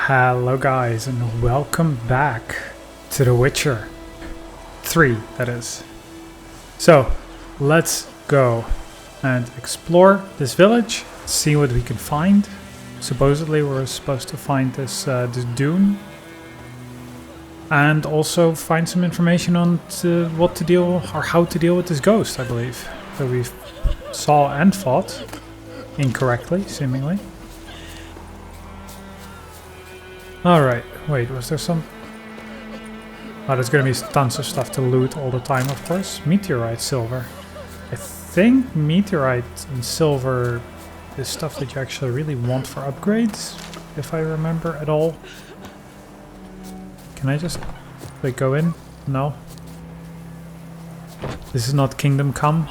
Hello guys and welcome back to The Witcher 3, that is. So, let's go and explore this village, see what we can find. Supposedly we're supposed to find this dune. And also find some information on what to deal, or how to deal with this ghost, I believe. That we saw and fought incorrectly, seemingly. Alright, wait, was there some... Oh, there's gonna be tons of stuff to loot all the time, of course. Meteorite silver. I think meteorite and silver is stuff that you actually really want for upgrades, if I remember at all. Can I just, like, go in? No? This is not Kingdom Come?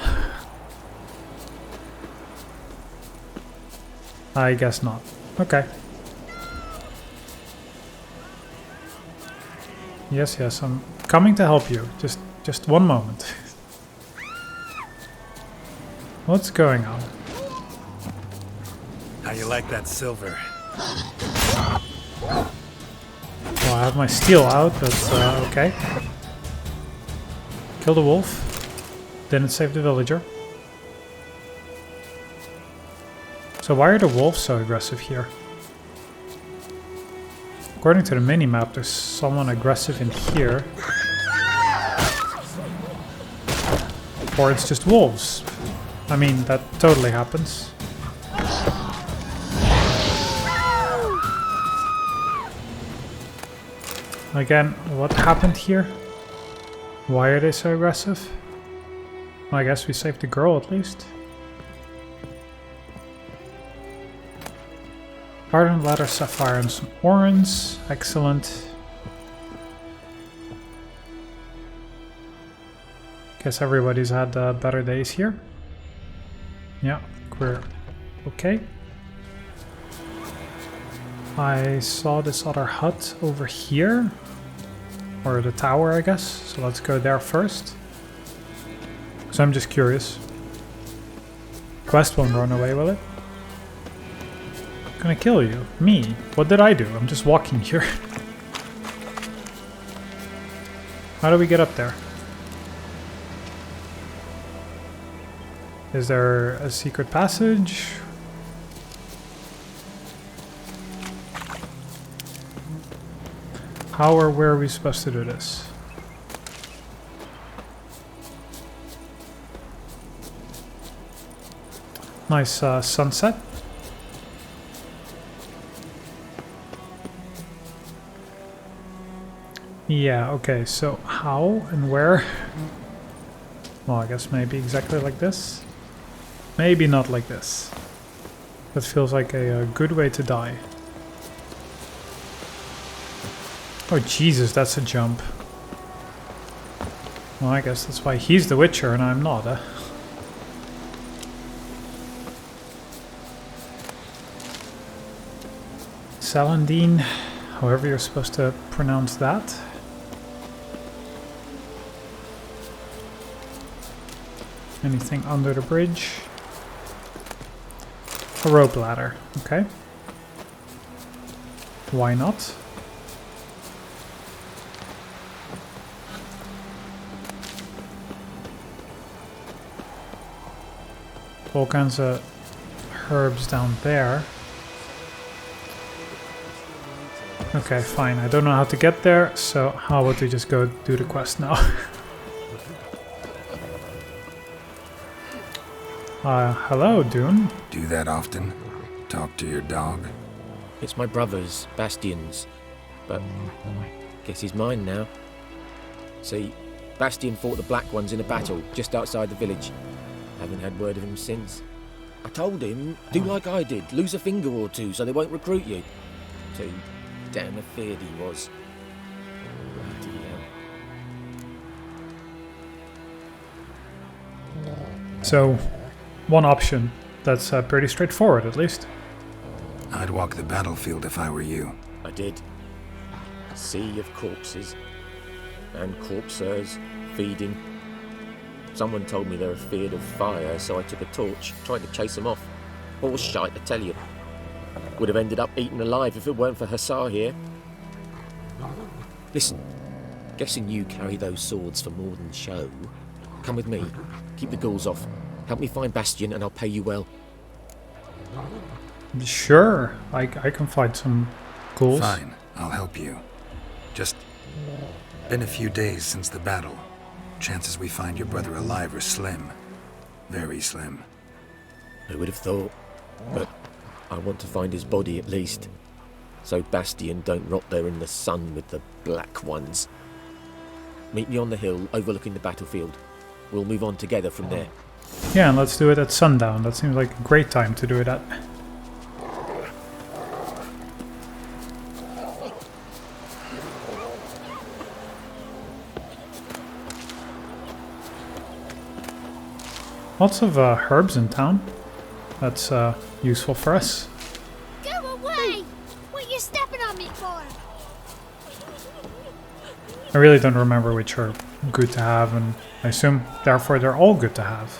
I guess not. Okay. Yes, I'm coming to help you. Just one moment. What's going on? How you like that silver? Well, I have my steel out, but okay. Kill the wolf. Didn't save the villager. So why are the wolves so aggressive here? According to the minimap, there's someone aggressive in here. Or it's just wolves. I mean, that totally happens. Again, what happened here? Why are they so aggressive? Well, I guess we saved the girl at least. Hardened leather, sapphire, and some orange. Excellent. Guess everybody's had better days here. Yeah, we're okay. I saw this other hut over here. Or the tower, I guess. So let's go there first. So I'm just curious. Quest won't run away, will it? Gonna kill you. Me? What did I do? I'm just walking here. How do we get up there? Is there a secret passage? How or where are we supposed to do this? Nice sunset. Yeah, okay, so how and where? Well, I guess maybe exactly like this. Maybe not like this. That feels like a good way to die. Oh Jesus, that's a jump. Well, I guess that's why he's the Witcher and I'm not, eh? Salandine, however you're supposed to pronounce that. Anything under the bridge? A rope ladder, okay. Why not? All kinds of herbs down there. Okay, fine. I don't know how to get there, so how about we just go do the quest now? Hello, Dune. Do that often? Talk to your dog? It's my brother's, Bastian's, but guess he's mine now. See, Bastian fought the Black Ones in a battle just outside the village. Haven't had word of him since. I told him, do like I did, lose a finger or two so they won't recruit you. Too damn afeard he was. Bloody hell. So, one option. That's pretty straightforward, at least. I'd walk the battlefield if I were you. I did. Sea of corpses. And corpsers feeding. Someone told me they're afeard of fire, so I took a torch, tried to chase them off. All shite, I tell you. Would have ended up eaten alive if it weren't for Hussar here. Listen, guessing you carry those swords for more than show. Come with me. Keep the ghouls off. Help me find Bastion and I'll pay you well. Sure, I can find some ghouls. Fine, I'll help you. Just been a few days since the battle. Chances we find your brother alive are slim. Very slim. Who would have thought? But I want to find his body at least. So Bastion don't rot there in the sun with the black ones. Meet me on the hill overlooking the battlefield. We'll move on together from there. Yeah, and let's do it at sundown. That seems like a great time to do it at. Lots of herbs in town. That's useful for us. Go away! What you stepping on me for? I really don't remember which are good to have, and I assume therefore they're all good to have.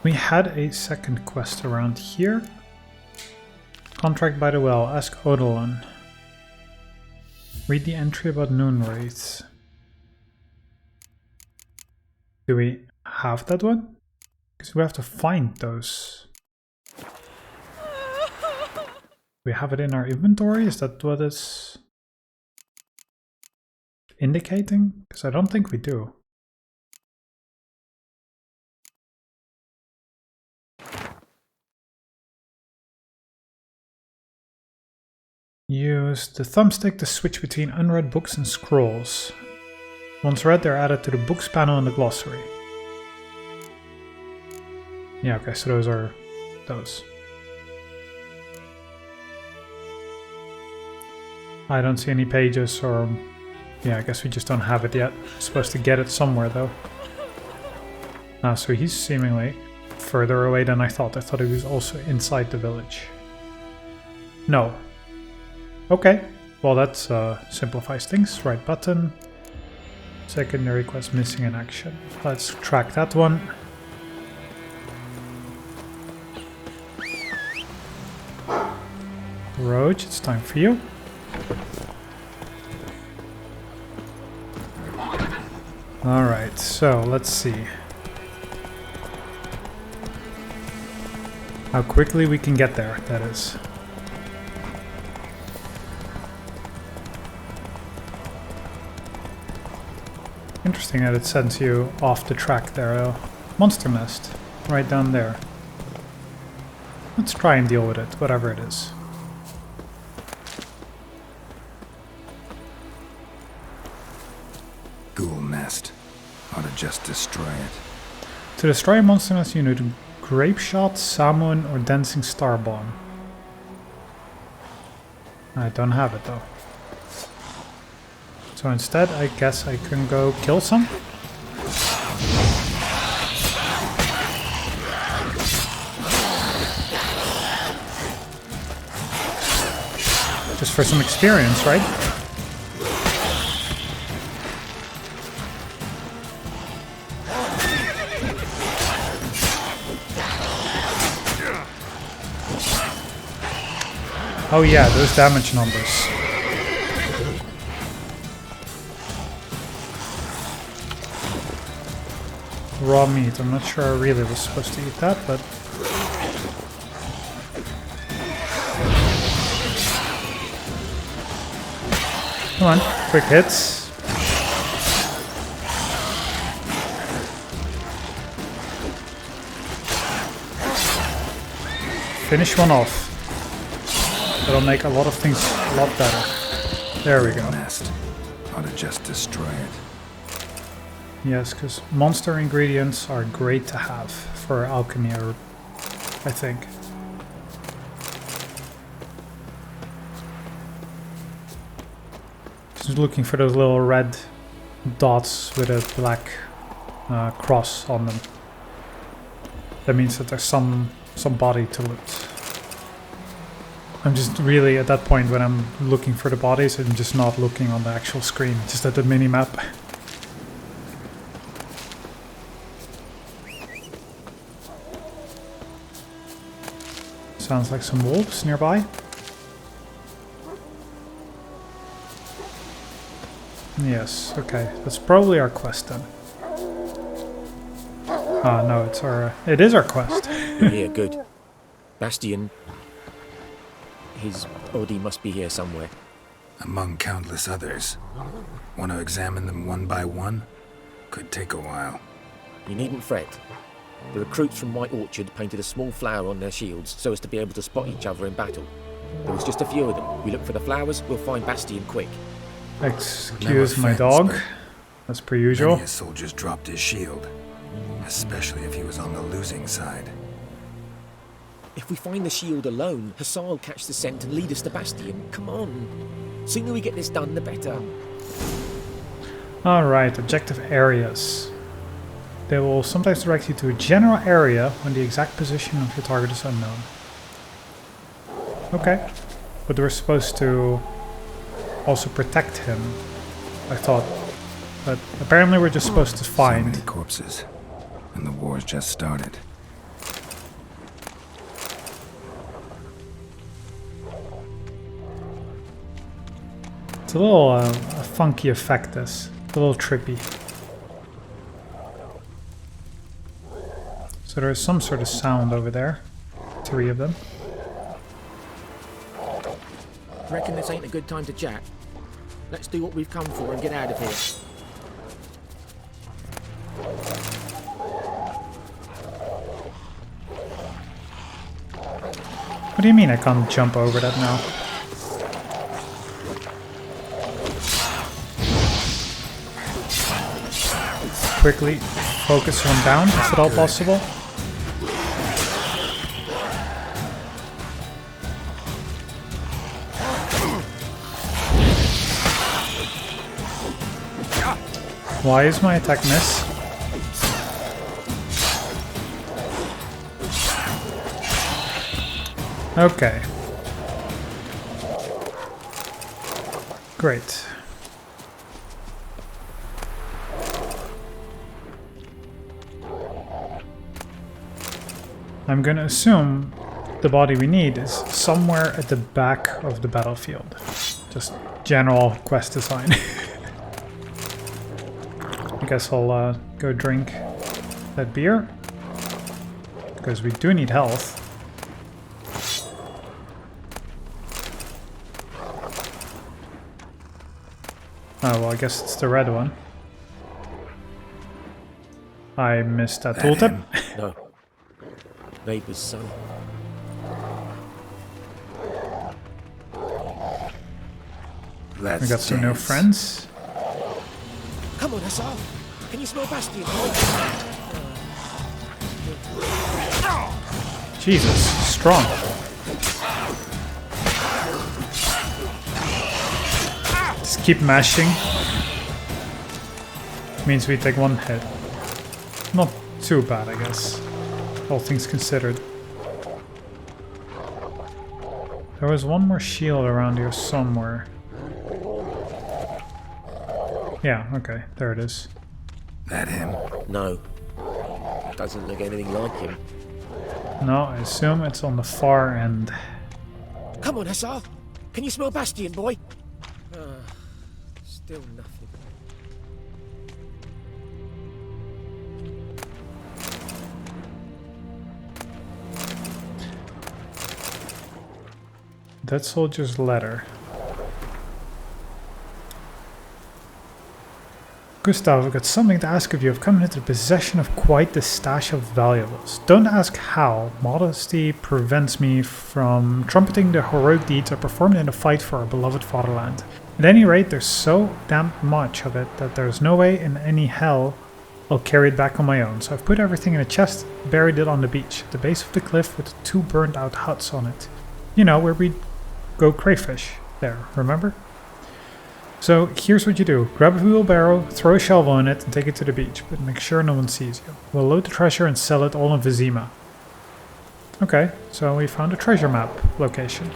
We had a second quest around here. Contract by the well. Ask Odalon. Read the entry about Noonwraiths. Do we have that one? Because we have to find those. We have it in our inventory? Is that what it's indicating? Because I don't think we do. Use the thumbstick to switch between unread books and scrolls. Once read, they're added to the books panel in the glossary. Yeah, okay, so those are those. I don't see any pages, or... yeah, I guess we just don't have it yet. We're supposed to get it somewhere, though. Ah, so he's seemingly further away than I thought. I thought he was also inside the village. No. Okay, well that simplifies things. Right button. Secondary quest missing in action. Let's track that one. Roach, it's time for you. Alright, so let's see how quickly we can get there, that is. Interesting that it sends you off the track there. Monster nest, right down there. Let's try and deal with it, whatever it is. Ghoul nest. Ought to just destroy it. To destroy a monster nest, you need Grape Shot, Salmon, or Dancing Star Bomb. I don't have it though. So instead, I guess I can go kill some? Just for some experience, right? Oh yeah, those damage numbers. Raw meat. I'm not sure I really was supposed to eat that, but... come on, quick hits. Finish one off. That'll make a lot of things a lot better. There we go. Nest. Ought to just destroy it. Yes, because monster ingredients are great to have for alchemy, I think. Just looking for those little red dots with a black cross on them. That means that there's some body to loot. I'm just really at that point when I'm looking for the bodies, I'm just not looking on the actual screen, just at the mini-map. Sounds like some wolves nearby. Yes, okay. That's probably our quest then. Ah, no, it's our... it is our quest. You're here, good. Bastion... his body must be here somewhere. Among countless others. Want to examine them one by one? Could take a while. You needn't fret. The recruits from White Orchard painted a small flower on their shields so as to be able to spot each other in battle. There was just a few of them. We look for the flowers, we'll find Bastion quick. Excuse my dog. As per usual. Many a soldier's dropped his shield. Especially if he was on the losing side. If we find the shield alone, Hussar will catch the scent and lead us to Bastion. Come on. Sooner we get this done, the better. Alright, objective areas. They will sometimes direct you to a general area when the exact position of your target is unknown. Okay. But we're supposed to also protect him, I thought. But apparently we're just supposed to find... So many corpses. And the war's just started. It's a little a funky effect, this. A little trippy. So there's some sort of sound over there. 3 of them. Reckon this ain't a good time to chat? Let's do what we've come for and get out of here. What do you mean I can't jump over that now? Quickly focus one down, if at all possible. Why is my attack miss? Okay. Great. I'm gonna assume the body we need is somewhere at the back of the battlefield. Just general quest design. I guess I'll go drink that beer. Because we do need health. Oh, well, I guess it's the red one. I missed that tooltip. No. Neighbour's son. Let's We got some new dance. friends. Come on, Hussar. Can you smell Bastion? Jesus, strong. Just keep mashing. Means we take 1 hit. Not too bad, I guess. All things considered. There was one more shield around here somewhere. Yeah, okay, there it is. That him? No. Doesn't look anything like him. No, I assume it's on the far end. Come on, Hussar. Can you smell Bastion, boy? Still nothing. That soldier's letter. Gustav, I've got something to ask of you. I've come into the possession of quite the stash of valuables. Don't ask how. Modesty prevents me from trumpeting the heroic deeds I performed in the fight for our beloved fatherland. At any rate, there's so damn much of it that there's no way in any hell I'll carry it back on my own. So I've put everything in a chest, buried it on the beach, at the base of the cliff with 2 burnt out huts on it. You know, where we go crayfish there, remember? So here's what you do. Grab a wheelbarrow, throw a shovel in it and take it to the beach, but make sure no one sees you. We'll load the treasure and sell it all in Vizima. Okay, so we found a treasure map location.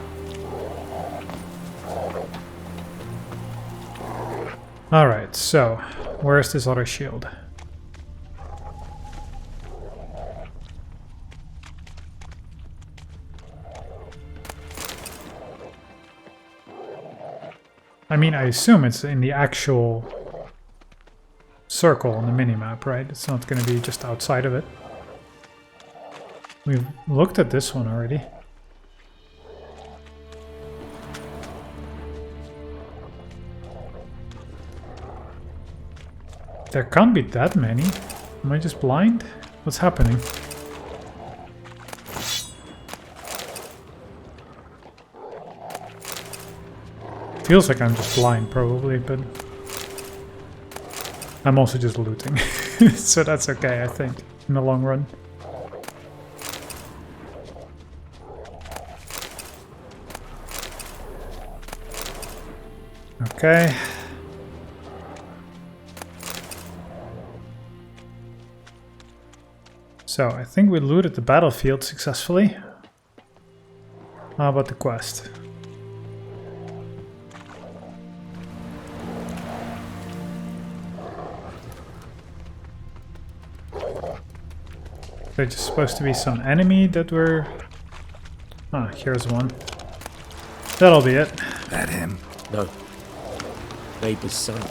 Alright, so where's this other shield? I mean, I assume it's in the actual circle on the minimap, right? It's not going to be just outside of it. We've looked at this one already. There can't be that many. Am I just blind? What's happening? Feels like I'm just blind, probably, but I'm also just looting. So that's okay, I think, in the long run. Okay. So, I think we looted the battlefield successfully. How about the quest? There's just supposed to be some enemy that we're... Ah, here's one. That'll be it. That him? No. Neighbour's son.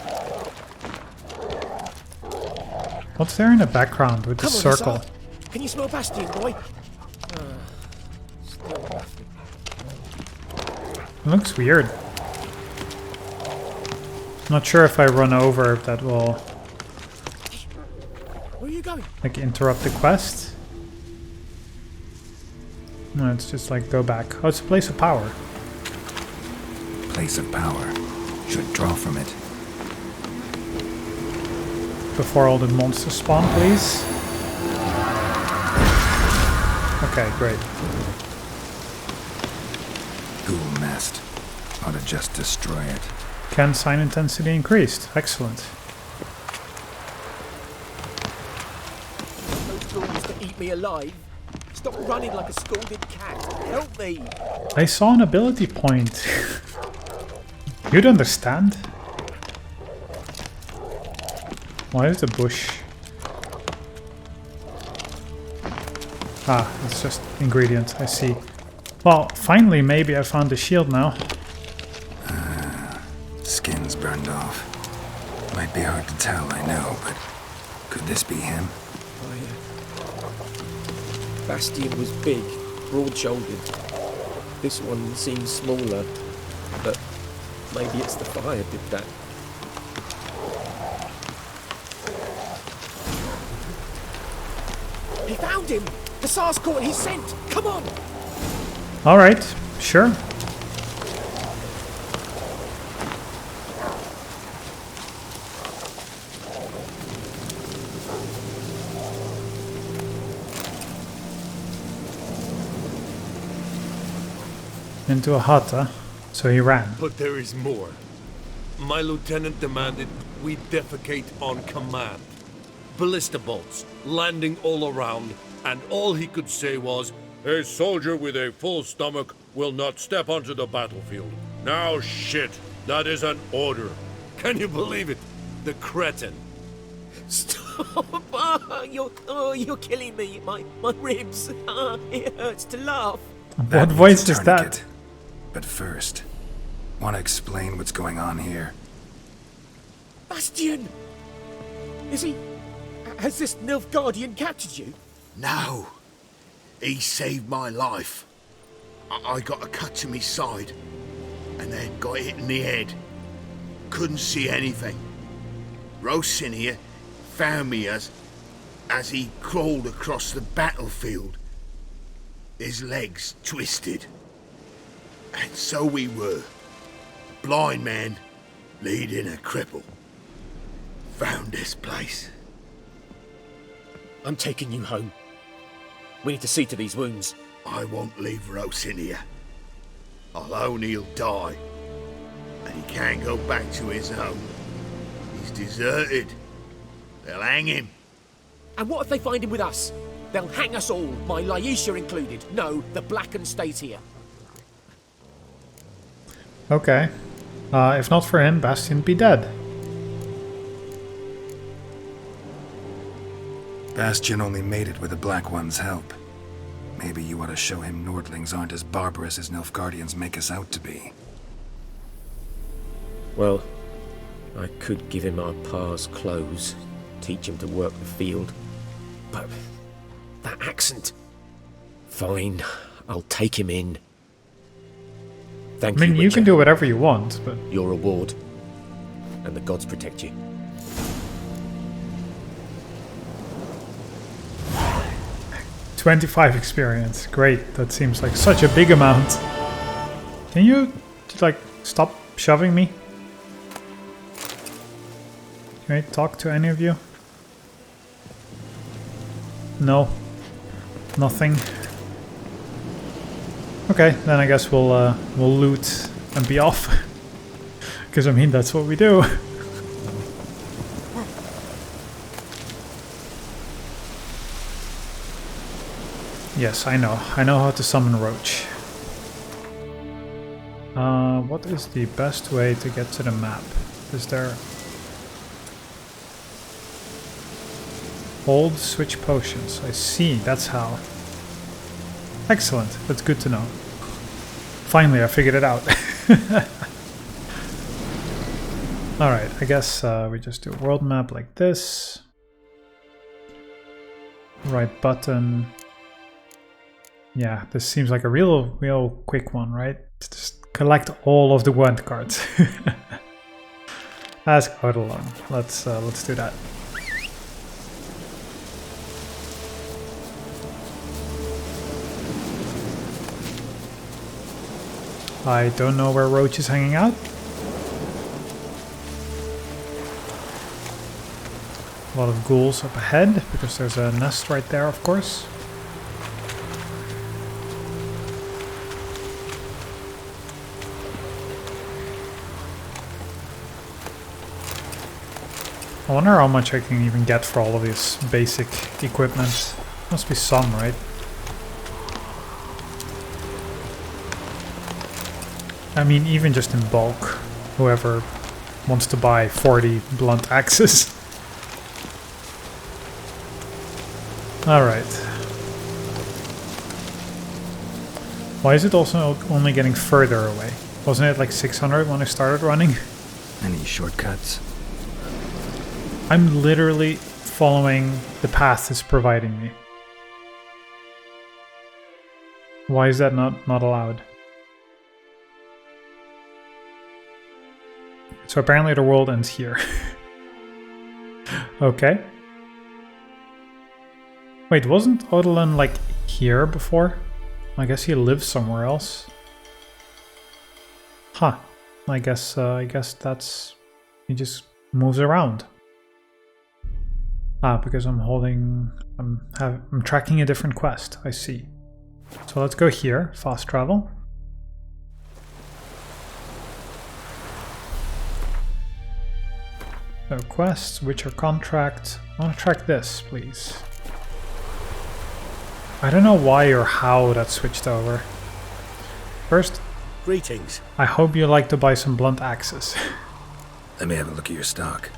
What's there in the background with the Come on, circle? Hussar. Can you smell Bastion, boy? Still nothing. It looks weird. Not sure if I run over if that will Where are you going? like interrupt the quest. No, it's just like go back. Oh, it's a place of power. Place of power. Should draw from it. Before all the monsters spawn, please. Okay, great. Ghoul nest. Ought to just destroy it. Can sign intensity increased? Excellent. Those ghouls to eat me alive. Stop running like a scalded cat. Help me. I saw an ability point. You'd understand. Why is the bush? Ah, it's just ingredients, I see. Well, finally, maybe I found the shield now. Skin's burned off. Might be hard to tell, I know, but could this be him? Bastion was big, broad-shouldered. This one seems smaller, but maybe it's the fire did that. He found him! The SARS caught his scent! Come on! Alright, sure. Into a hut, huh? So he ran. But there is more. My lieutenant demanded we defecate on command. Ballista bolts, landing all around, and all he could say was, "A soldier with a full stomach will not step onto the battlefield." Now shit, that is an order. Can you believe it? The cretin. Stop! You're killing me. My ribs. It hurts to laugh. What needs voice a is that? tourniquet. But first, want to explain what's going on here? Bastion! Is he... Has this Nilfgaardian captured you? No. He saved my life. I got a cut to me side, and then got hit in the head. Couldn't see anything. Rosin here found me as he crawled across the battlefield. His legs twisted. And so we were. Blind man leading a cripple. Found this place. I'm taking you home. We need to see to these wounds. I won't leave Rosin here. Alone he'll die. And he can't go back to his home. He's deserted. They'll hang him. And what if they find him with us? They'll hang us all, my Laisha included. No, the Blacken stays here. Okay. If not for him, Bastion'd be dead. Bastion only made it with the Black One's help. Maybe you ought to show him Nordlings aren't as barbarous as Nilfgaardians make us out to be. Well, I could give him our pa's clothes, teach him to work the field. But that accent... Fine, I'll take him in. Thank you, I mean, you Witcher. can do whatever you want, but... Your reward. And the gods protect you. $25 experience. Great. That seems like such a big amount. Can you, like, stop shoving me? Can I talk to any of you? No. Nothing. Okay, then I guess we'll loot and be off. Because, I mean, that's what we do. Yes, I know. I know how to summon Roach. What is the best way to get to the map? Is there... Hold, switch potions. I see, that's how. Excellent, that's good to know. Finally, I figured it out. Alright, I guess we just do a world map like this. Right button. Yeah, this seems like a real quick one, right? Just collect all of the wand cards. Ask Eidolon. Let's do that. I don't know where Roach is hanging out. A lot of ghouls up ahead, because there's a nest right there, of course. I wonder how much I can even get for all of this basic equipment. Must be some, right? I mean, even just in bulk, whoever wants to buy 40 blunt axes. Alright. Why is it also only getting further away? Wasn't it like 600 when I started running? Any shortcuts? I'm literally following the path it's providing me. Why is that not allowed? So apparently the world ends here. Okay. Wait, wasn't Eidolon like here before? I guess he lives somewhere else. Huh. I guess that's... he just moves around. Ah, because I'm holding... I'm tracking a different quest. I see. So let's go here. Fast travel. So quests, Witcher contract. I want to track this, please. I don't know why or how that switched over. First, Greetings. I hope you like to buy some blunt axes. Let me have a look at your stock.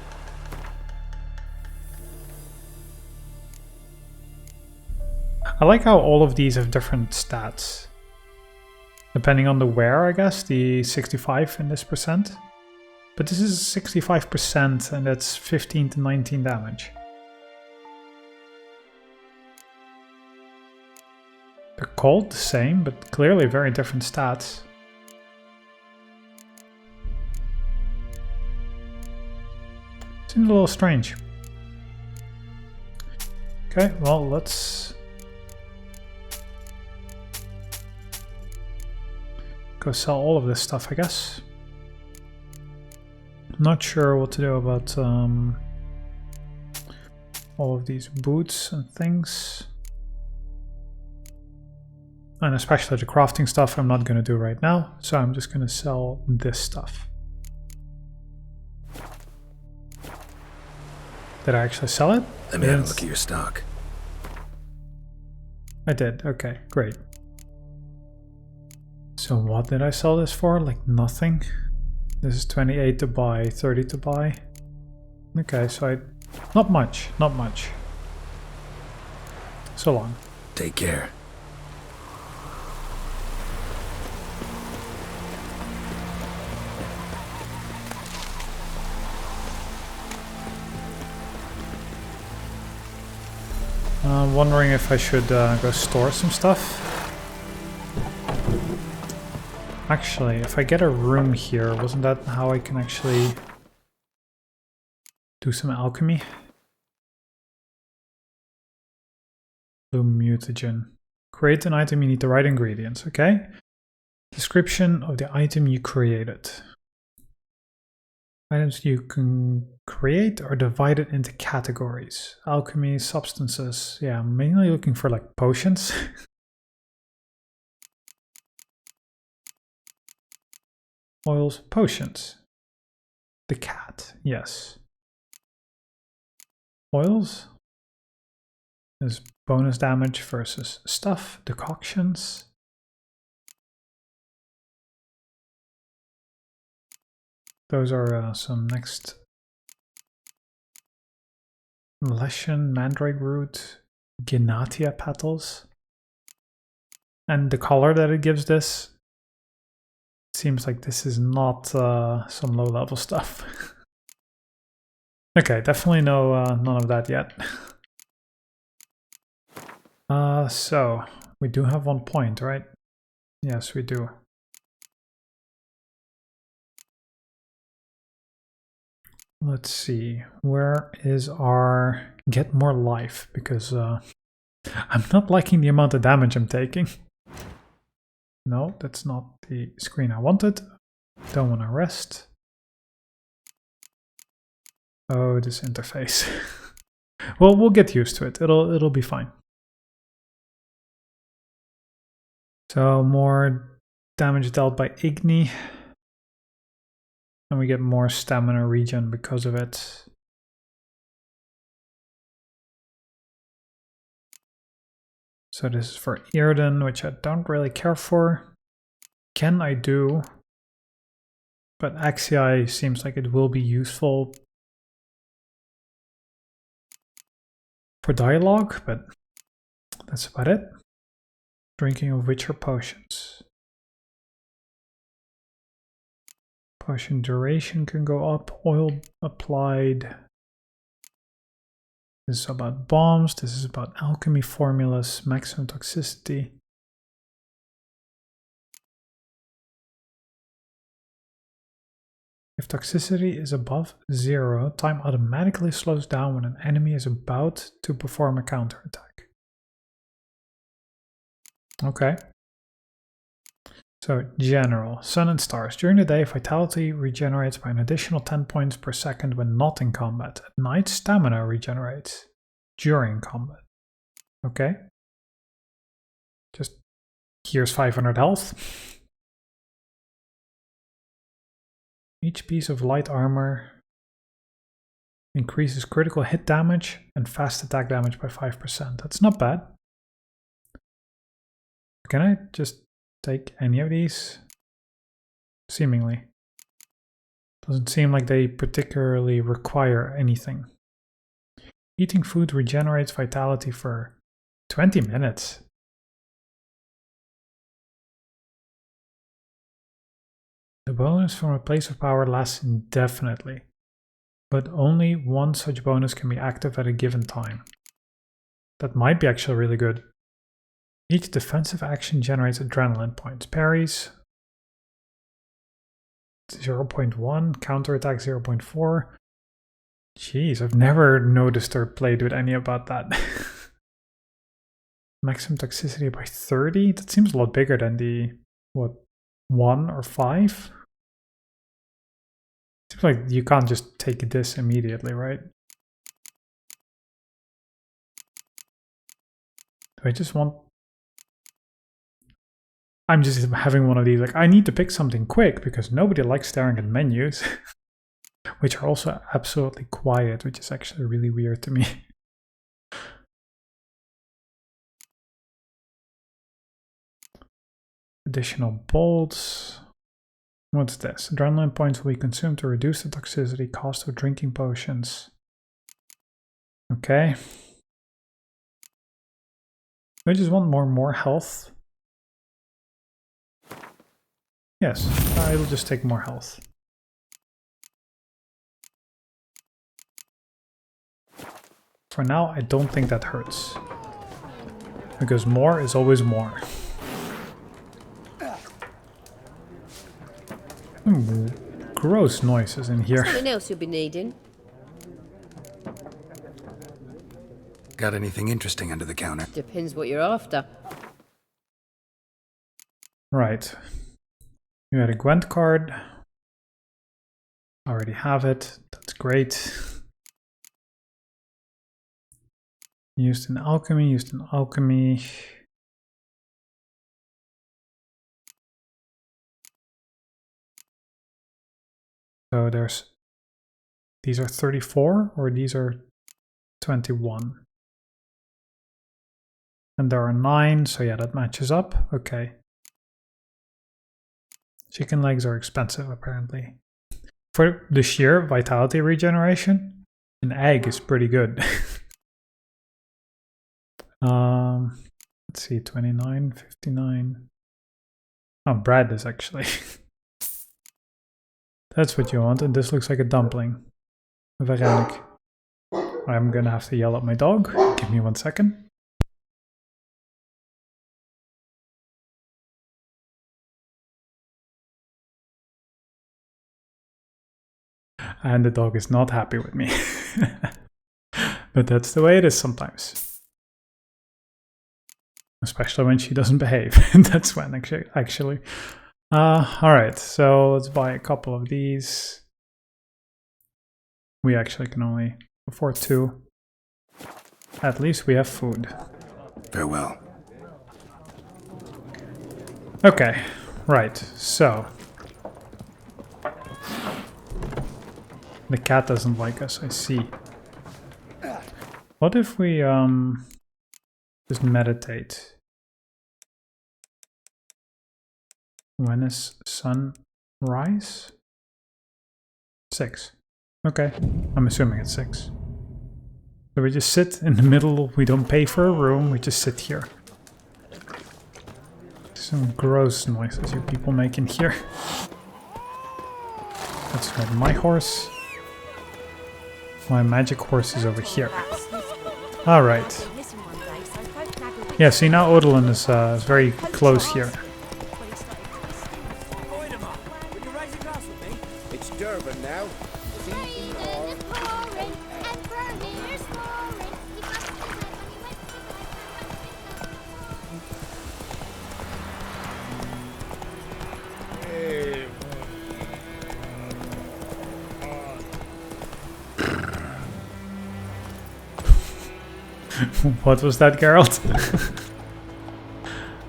I like how all of these have different stats. Depending on the wear, I guess, the 65 in this percent. But this is 65% and that's 15 to 19 damage. They're called the same, but clearly very different stats. Seems a little strange. Okay, well, let's go sell all of this stuff, I guess. Not sure what to do about all of these boots and things. And especially the crafting stuff I'm not going to do right now, so I'm just going to sell this stuff. Did I actually sell it? Let me have a look at your stock. I did, okay, great. So what did I sell this for? Like nothing? This is 28 to buy, 30 to buy. Okay, so not much, not much. So long. Take care. I'm wondering if I should go store some stuff. Actually, if I get a room here, wasn't that how I can actually do some alchemy? Blue mutagen. Create an item, you need the right ingredients, okay? Description of the item you created. Items you can create are divided into categories. Alchemy, substances. Yeah, I'm mainly looking for like potions. Oils, potions. The cat, yes. Oils is bonus damage versus stuff, decoctions. Those are some next. Leshen, mandrake root, Ginatia petals. And the color that it gives this seems like this is not some low level stuff. Okay, definitely no none of that yet. So we do have 1 point, right? Yes, we do. Let's see, where is our get more life? Because I'm not liking the amount of damage I'm taking. No, that's not the screen I wanted. Don't want to rest. Oh, this interface. Well, we'll get used to it. It'll be fine. So more damage dealt by Igni. And we get more stamina regen because of it. So this is for Earden, which I don't really care for. Can I do? But Axii seems like it will be useful for dialogue, but that's about it. Drinking of Witcher potions. Potion duration can go up. Oil applied. This is about bombs. This is about alchemy formulas. Maximum toxicity. If toxicity is above 0, time automatically slows down when an enemy is about to perform a counterattack. Okay. So, general. Sun and stars. During the day, vitality regenerates by an additional 10 points per second when not in combat. At night, stamina regenerates during combat. Okay. Just here's 500 health. Each piece of light armor increases critical hit damage and fast attack damage by 5%. That's not bad. Can I just take any of these? Seemingly. Doesn't seem like they particularly require anything. Eating food regenerates vitality for 20 minutes. The bonus from a place of power lasts indefinitely, but only one such bonus can be active at a given time. That might be actually really good. Each defensive action generates adrenaline points. Parries 0.1, counterattack 0.4. Jeez, I've never noticed or played with any about that. Maximum toxicity by 30? That seems a lot bigger than the, what, 1 or 5? Seems like you can't just take this immediately, right? Do I just want... I'm just having one of these, like, I need to pick something quick because nobody likes staring at menus, which are also absolutely quiet, which is actually really weird to me. Additional bolts. What's this? Adrenaline points will be consumed to reduce the toxicity cost of drinking potions. Okay. I just want more health. Yes, I will just take more health. For now, I don't think that hurts. Because more is always more. Gross noises in here. Something else you'll be needing. Got anything interesting under the counter? Depends what you're after. Right. You had a Gwent card. Already have it. That's great. Used in alchemy, used in alchemy. So these are 34 or these are 21. And there are 9, so yeah, that matches up. Okay. Chicken legs are expensive apparently. For the sheer vitality regeneration, an egg is pretty good. Let's see, 29, 59. Oh, bread is actually. That's what you want, and this looks like a dumpling. Varenik. I'm gonna have to yell at my dog. Give me 1 second. And the dog is not happy with me. But that's the way it is sometimes. Especially when she doesn't behave. That's when actually. Alright, so let's buy a couple of these. We actually can only afford 2. At least we have food. Farewell. Okay, right, so. The cat doesn't like us, I see. What if we just meditate? When is sunrise? 6. Okay, I'm assuming it's 6. So we just sit in the middle, we don't pay for a room, we just sit here. Some gross noises you people make in here. That's not my horse. My magic horse is over here. Alright. Yeah, see now Odilon is very close here. It's Durban now. What was that, Geralt?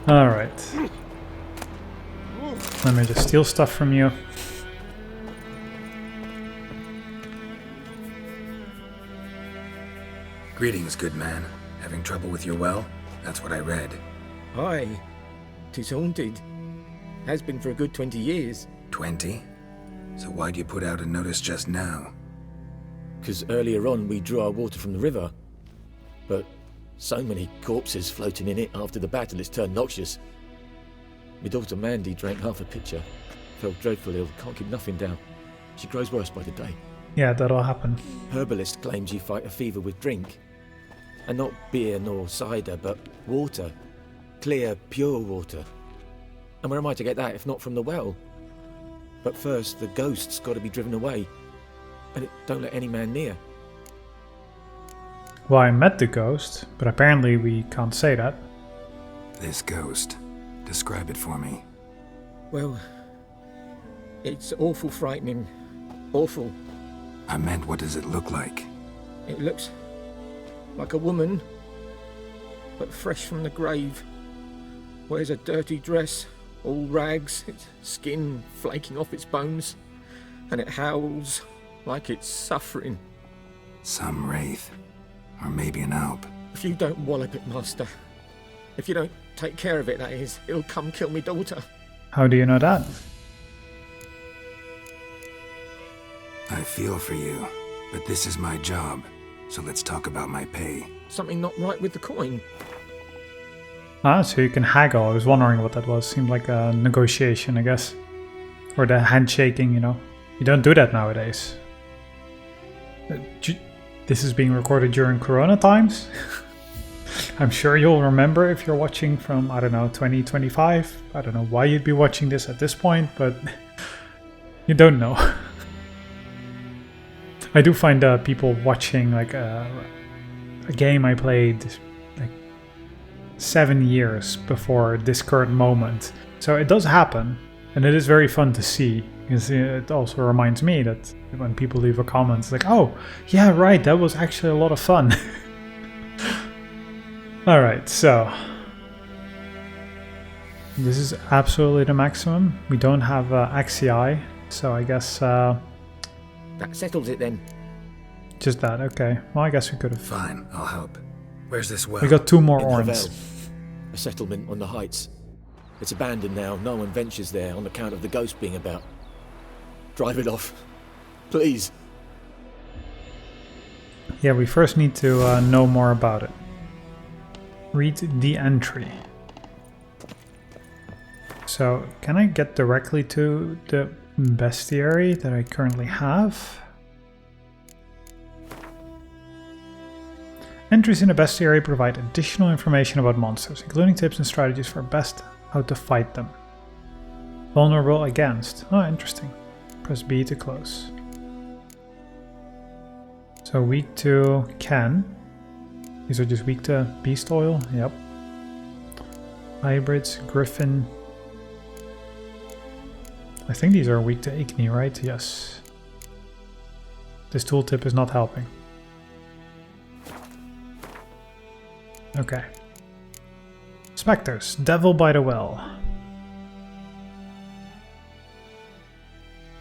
Alright. Let me just steal stuff from you. Greetings, good man. Having trouble with your well? That's what I read. Aye. 'Tis haunted. Has been for a good 20 years. 20? So why'd you put out a notice just now? 'Cause earlier on we drew our water from the river. But so many corpses floating in it after the battle it's turned noxious. My daughter Mandy drank half a pitcher. Felt dreadful ill, can't keep nothing down. She grows worse by the day. Yeah, that'll happen. Herbalist claims you fight a fever with drink. And not beer nor cider, but water. Clear, pure water. And where am I to get that if not from the well? But first, the ghost's got to be driven away. And it don't let any man near. Well, I met the ghost, but apparently we can't say that. This ghost. Describe it for me. Well, it's awful frightening. Awful. I meant, what does it look like? It looks like a woman, but fresh from the grave. Wears a dirty dress, all rags, its skin flaking off its bones, and it howls like it's suffering. Some wraith. Or maybe an alp. If you don't wallop it, Master, if you don't take care of it, that is, it'll come kill me daughter. How do you know that? I feel for you, but this is my job, so let's talk about my pay. Something not right with the coin. Ah, so you can haggle. I was wondering what that was. Seemed like a negotiation, I guess. Or the handshaking, you know. You don't do that nowadays. this is being recorded during Corona times. I'm sure you'll remember if you're watching from, I don't know, 2025. I don't know why you'd be watching this at this point, but you don't know. I do find people watching like a game I played like 7 years before this current moment. So it does happen, and it is very fun to see, because it also reminds me that when people leave a comment, it's like, oh, yeah, right, that was actually a lot of fun. Alright, so this is absolutely the maximum. We don't have Axii, so I guess That settles it then. just that, okay. Well, I guess we could have. Fine, I'll help. Where's this well? We got 2 more In orns. Havel, a settlement on the heights. It's abandoned now. No one ventures there on account of the ghost being about. Drive it off. Please. Yeah, we first need to know more about it. Read the entry. So, can I get directly to the bestiary that I currently have? Entries in the bestiary provide additional information about monsters, including tips and strategies for best how to fight them. Vulnerable against. Oh, interesting. Press B to close. So weak to Ken. These are just weak to beast oil. Yep. Hybrids, Griffin. I think these are weak to Igni, right? Yes. This tooltip is not helping. Okay. Spectres, Devil by the Well.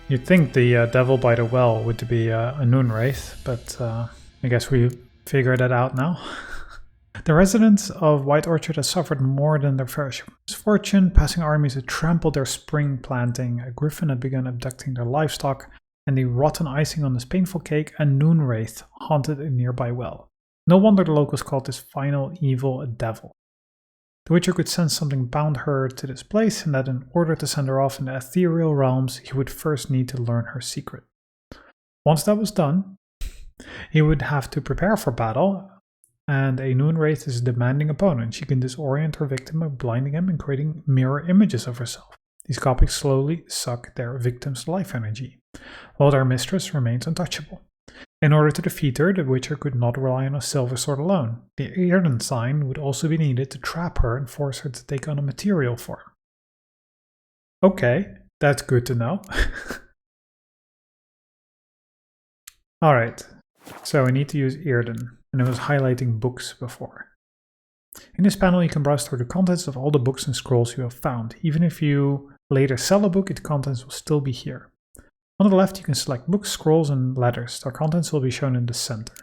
You'd think the Devil by the Well would be a Noonwraith, but I guess we figured that out now. The residents of White Orchard have suffered more than their fair share of misfortune. Passing armies had trampled their spring planting, a griffin had begun abducting their livestock, and the rotten icing on this painful cake, a Noonwraith haunted a nearby well. No wonder the locals called this final evil a devil. The Witcher could sense something bound her to this place, and that in order to send her off in the ethereal realms, he would first need to learn her secret. Once that was done, he would have to prepare for battle, and a Noonwraith is a demanding opponent. She can disorient her victim by blinding him and creating mirror images of herself. These copies slowly suck their victim's life energy, while their mistress remains untouchable. In order to defeat her, the Witcher could not rely on a silver sword alone. The Earden sign would also be needed to trap her and force her to take on a material form. Okay, that's good to know. Alright, so we need to use Earden, and it was highlighting books before. In this panel you can browse through the contents of all the books and scrolls you have found. Even if you later sell a book, its contents will still be here. On the left you can select books, scrolls and letters. Their contents will be shown in the center.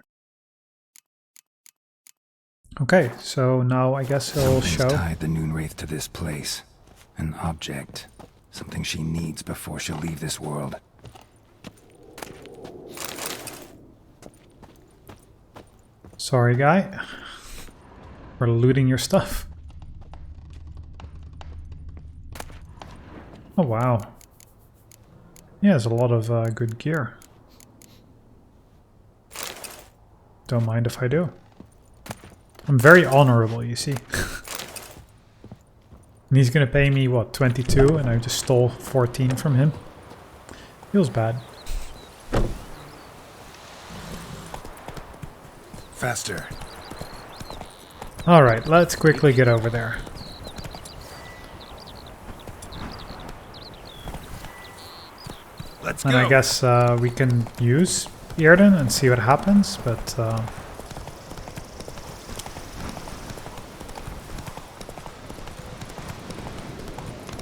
Okay, so now I guess it'll show. Tied the Noonwraith to this place. An object. Something she needs before she'll leave this world. Sorry, guy. We're looting your stuff. Oh, wow. Yeah, there's a lot of good gear. Don't mind if I do. I'm very honorable, you see. And he's gonna pay me, what, 22, and I just stole 14 from him. Feels bad. Faster. Alright, let's quickly get over there. Let's And go. I guess we can use Earden and see what happens, but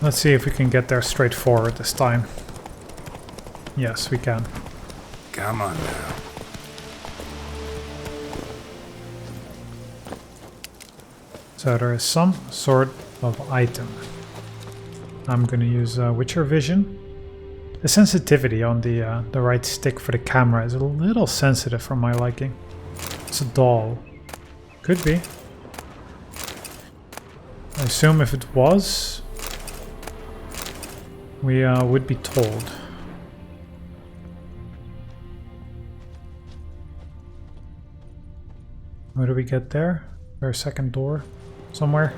let's see if we can get there straight forward this time. Yes, we can. Come on now. So there is some sort of item. I'm gonna use Witcher Vision. The sensitivity on the right stick for the camera is a little sensitive for my liking. It's a doll. Could be. I assume if it was, we would be told. How do we get there? Is there a second door somewhere?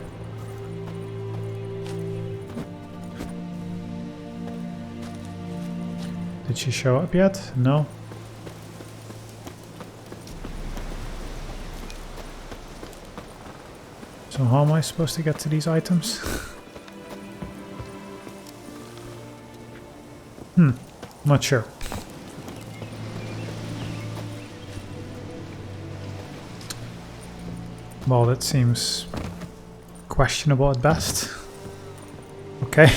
Did she show up yet? No. So how am I supposed to get to these items? Not sure. Well, that seems questionable at best. Okay.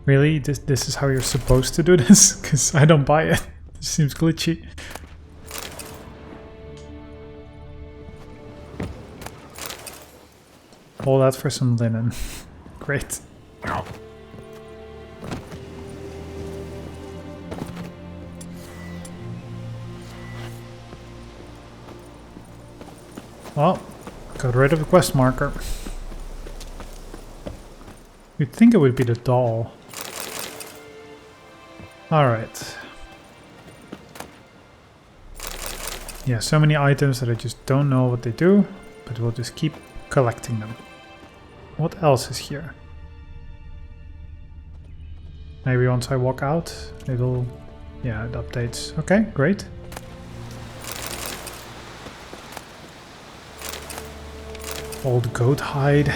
Really? This is how you're supposed to do this? Because I don't buy it. It seems glitchy. All that for some linen. Great. Well, got rid of the quest marker. You'd think it would be the doll. Alright. Yeah, so many items that I just don't know what they do, but we'll just keep collecting them. What else is here? Maybe once I walk out, it'll... yeah, it updates. Okay, great. Old goat hide.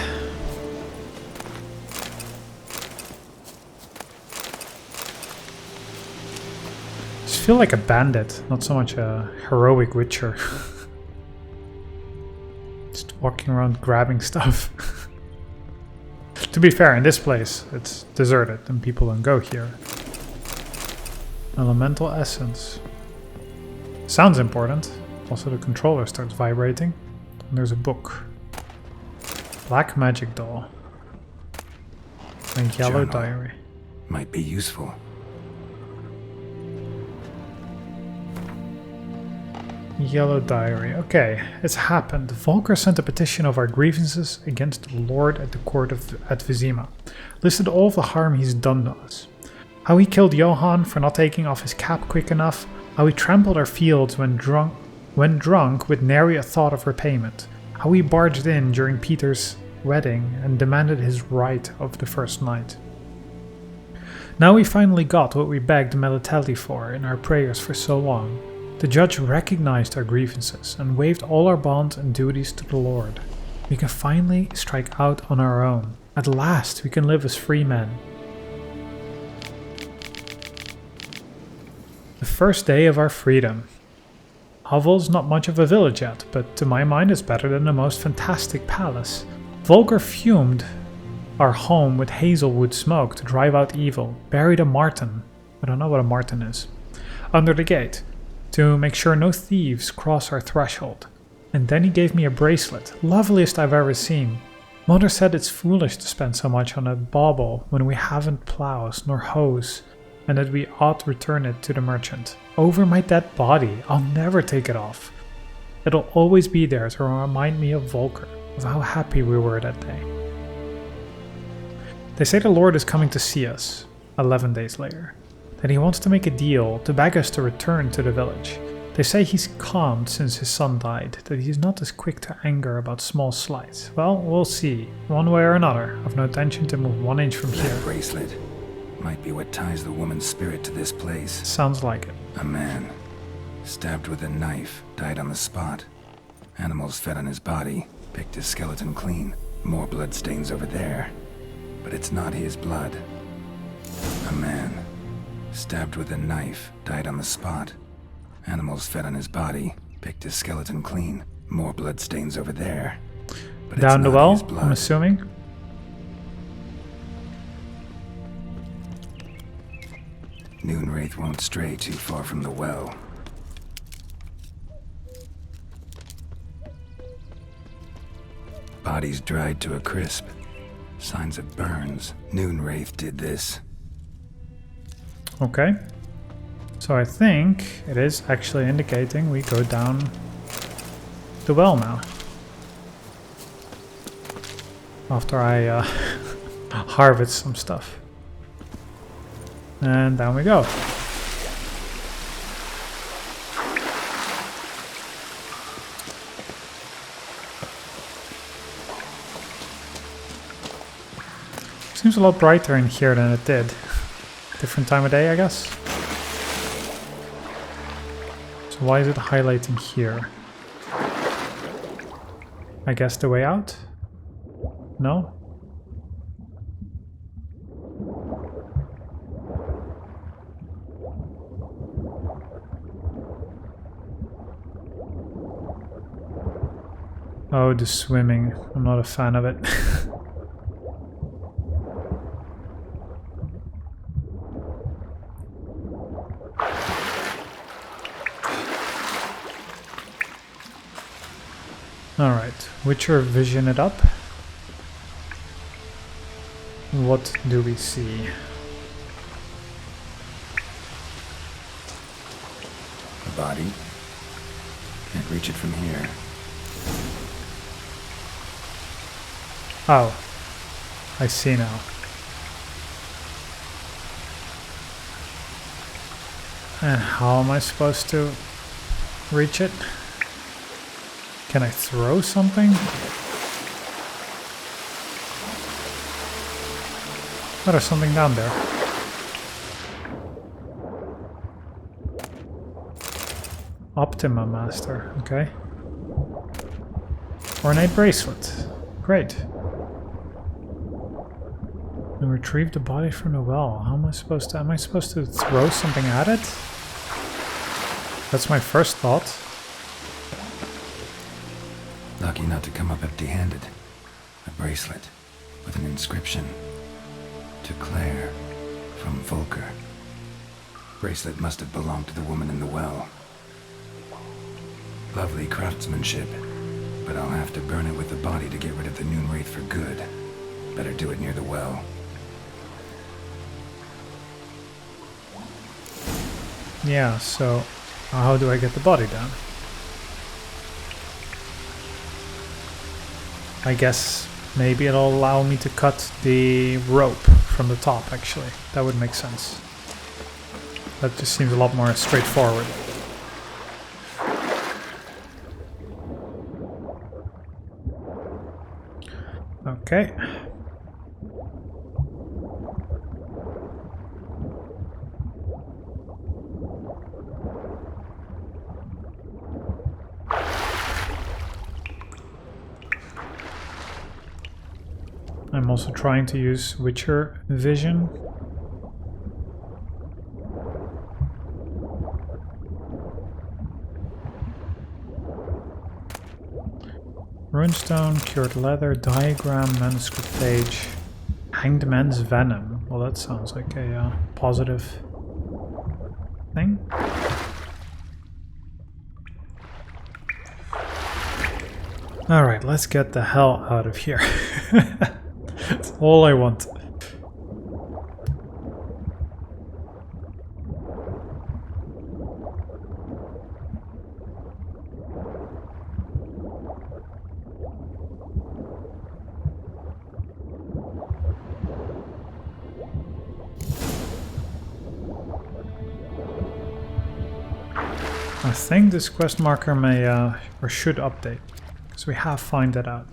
Just feel like a bandit, not so much a heroic witcher. Just walking around grabbing stuff. To be fair, in this place, it's deserted and people don't go here. Elemental essence. Sounds important. Also, the controller starts vibrating. And there's a book. Black magic doll. A yellow Journal. diary. Might be useful. Yellow diary. Okay, it's happened. Volker sent a petition of our grievances against the Lord at the court at Vizima. Listed all of the harm he's done to us. How he killed Johann for not taking off his cap quick enough. How he trampled our fields when drunk with nary a thought of repayment. How he barged in during Peter's wedding and demanded his right of the first night. Now we finally got what we begged Melitelli for in our prayers for so long. The judge recognized our grievances and waived all our bonds and duties to the Lord. We can finally strike out on our own. At last we can live as free men. The first day of our freedom. Hovel's not much of a village yet, but to my mind it's better than the most fantastic palace. Volker fumed our home with hazelwood smoke to drive out evil, buried a marten, I don't know what a marten is, under the gate, to make sure no thieves cross our threshold. And then he gave me a bracelet, loveliest I've ever seen. Mother said it's foolish to spend so much on a bauble when we haven't plows nor hoes, and that we ought return it to the merchant. Over my dead body, I'll never take it off. It'll always be there to remind me of Volker, of how happy we were that day. They say the Lord is coming to see us, 11 days later. That he wants to make a deal to beg us to return to the village. They say he's calmed since his son died, that he's not as quick to anger about small slights. Well, we'll see. One way or another, I've no intention to move 1 inch from here. That bracelet might be what ties the woman's spirit to this place. Sounds like it. A man, stabbed with a knife, died on the spot. Animals fed on his body, picked his skeleton clean. More bloodstains over there. But it's not his blood. A man, stabbed with a knife, died on the spot. Animals fed on his body, picked his skeleton clean. More bloodstains over there. But Down it's the not well, his blood. I'm assuming. Noonwraith won't stray too far from the well. Bodies dried to a crisp. Signs of burns. Noonwraith did this. Okay. So I think it is actually indicating we go down the well now. After I harvest some stuff. And down we go. Seems a lot brighter in here than it did. Different time of day, I guess. So why is it highlighting here? I guess the way out? No? Oh, the swimming. I'm not a fan of it. Alright, Witcher vision it up. What do we see? A body? Can't reach it from here. Oh, I see now. And how am I supposed to reach it? Can I throw something? Oh, there's something down there. Optima Master, okay. Ornate bracelet, great. And retrieve the body from the well. How am I supposed to throw something at it? That's my first thought. Lucky not to come up empty-handed. A bracelet with an inscription. To Claire, from Volker. Bracelet must have belonged to the woman in the well. Lovely craftsmanship, but I'll have to burn it with the body to get rid of the Noonwraith for good. Better do it near the well. Yeah, so how do I get the body down? I guess maybe it'll allow me to cut the rope from the top, actually. That would make sense. That just seems a lot more straightforward. Okay. I'm also trying to use Witcher vision. Runestone, cured leather, diagram, manuscript page, hanged man's venom. Well, that sounds like a positive thing. Alright, let's get the hell out of here. That's all I want. I think this quest marker may or should update, because we have found that out.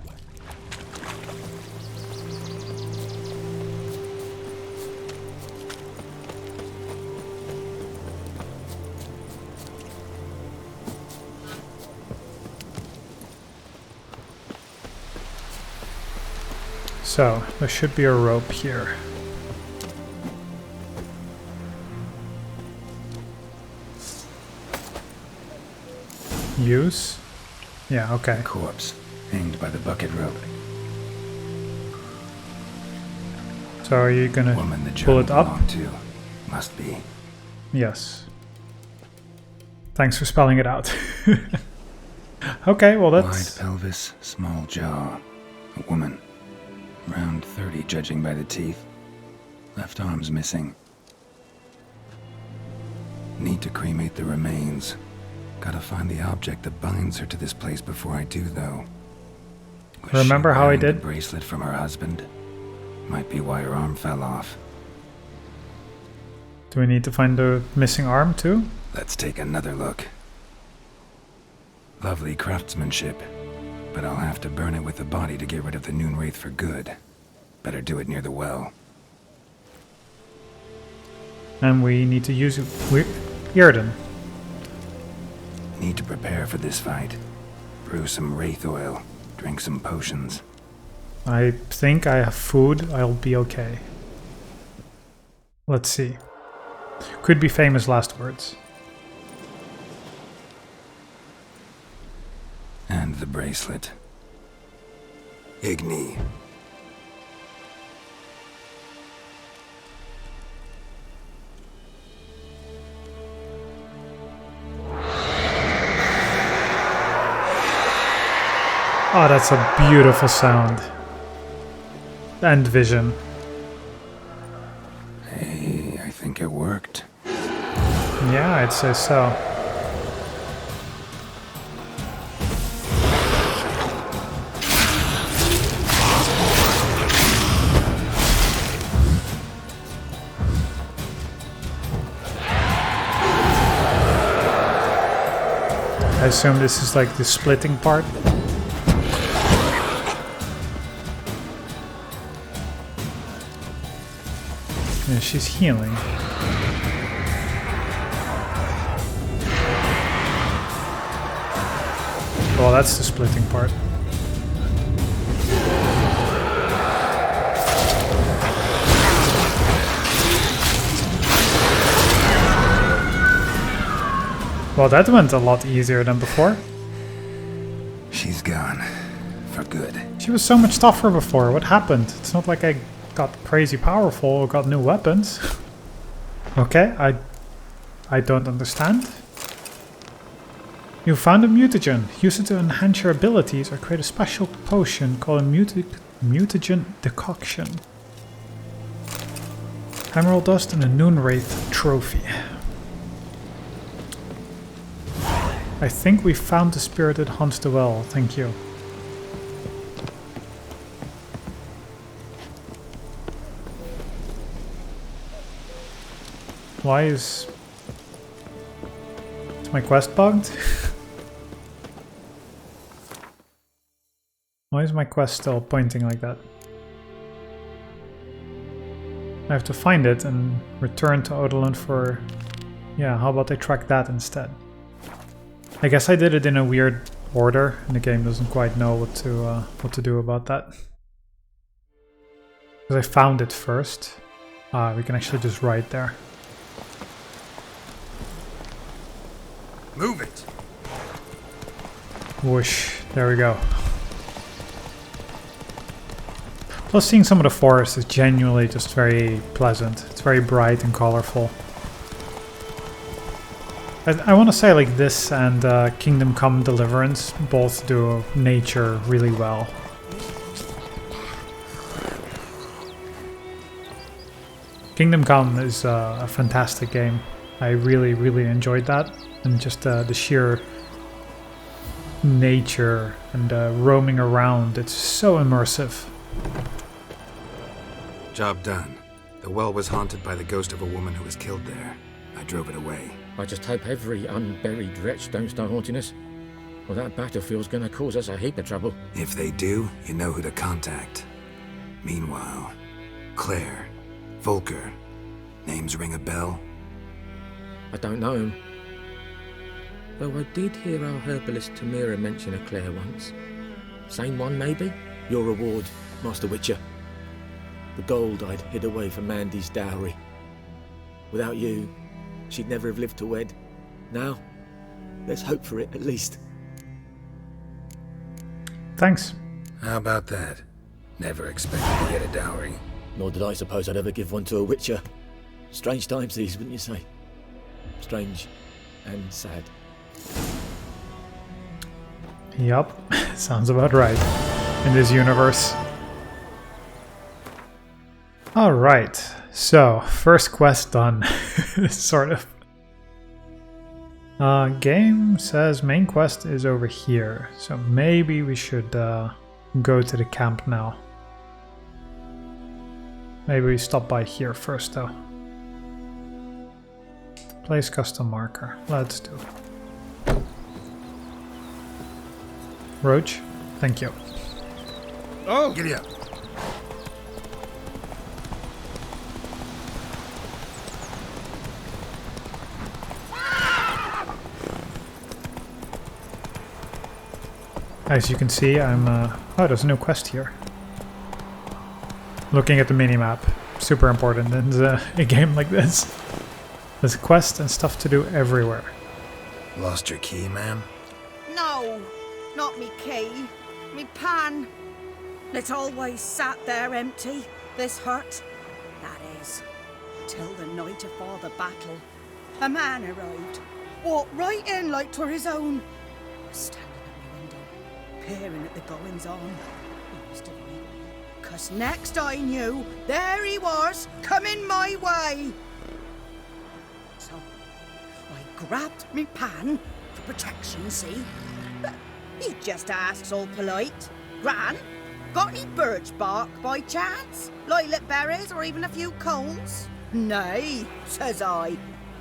So, there should be a rope here. Use? Yeah, okay. Corpse, hanged by the bucket rope. So are you gonna Woman the pull it journal up? belonged to. Must be. Yes. Thanks for spelling it out. Okay, well that's... Wide pelvis, small jaw. A woman. Around 30, judging by the teeth. Left arm's missing. Need to cremate the remains. Gotta find the object that binds her to this place before I do, though. Was Remember she how I wearing did? The bracelet from her husband? Might be why her arm fell off. Do we need to find the missing arm too? Let's take another look. Lovely craftsmanship, but I'll have to burn it with the body to get rid of the Noonwraith for good. Better do it near the well. And we need to use Irden. Need to prepare for this fight. Brew some wraith oil. Drink some potions. I think I have food. I'll be okay. Let's see. Could be famous last words. And the bracelet. Igni. Oh, that's a beautiful sound. And vision. Hey, I think it worked. Yeah, I'd say so. I assume this is like the splitting part. Yeah, she's healing. Well, that's the splitting part. Well, that went a lot easier than before. She's gone. For good. She was so much tougher before. What happened? It's not like I got crazy powerful or got new weapons. Okay, I don't understand. You found a mutagen. Use it to enhance your abilities or create a special potion called a mutagen decoction. Emerald dust and a Noonwraith trophy. I think we found the spirit that haunts the well. Thank you. Why is my quest bugged? Why is my quest still pointing like that? I have to find it and return to Odalund for... Yeah, how about I track that instead? I guess I did it in a weird order and the game doesn't quite know what to do about that. Because I found it first. We can actually just write there. Move it! Whoosh, there we go. Plus seeing some of the forest is genuinely just very pleasant. It's very bright and colorful. I want to say like this and Kingdom Come Deliverance both do nature really well. Kingdom Come is a fantastic game. I really, really enjoyed that. And just the sheer nature and roaming around, it's so immersive. Job done. The well was haunted by the ghost of a woman who was killed there. I drove it away. I just hope every unburied wretch don't start haunting us. Well, that battlefield's gonna cause us a heap of trouble. If they do, you know who to contact. Meanwhile, Claire, Volker, names ring a bell? I don't know him. Though I did hear our herbalist Tamira mention a Claire once. Same one, maybe? Your reward, Master Witcher. The gold I'd hid away for Mandy's dowry. Without you, she'd never have lived to wed. Now, let's hope for it, at least. Thanks. How about that? Never expected to get a dowry. Nor did I suppose I'd ever give one to a Witcher. Strange times these, wouldn't you say? Strange and sad. Yup, sounds about right in this universe. Alright, so first quest done, sort of. Game says main quest is over here, so maybe we should go to the camp now. Maybe we stop by here first though. Place custom marker, let's do it. Roach, thank you. Oh, giddy up. As you can see, I'm... oh, there's a new quest here. Looking at the minimap. Super important in a game like this. There's quests and stuff to do everywhere. Lost your key, ma'am? No, not me key. Me pan. It always sat there empty, this hut. That is, till the night afore the battle. A man arrived, walked right in like 'twere his own. Was standing at my window, peering at the goings on. He must have knew, 'cause next I knew, there he was, coming my way. So I grabbed me pan for protection, see? But he just asks all polite, Gran, got any birch bark by chance? Lilac berries or even a few coals? Nay, says I.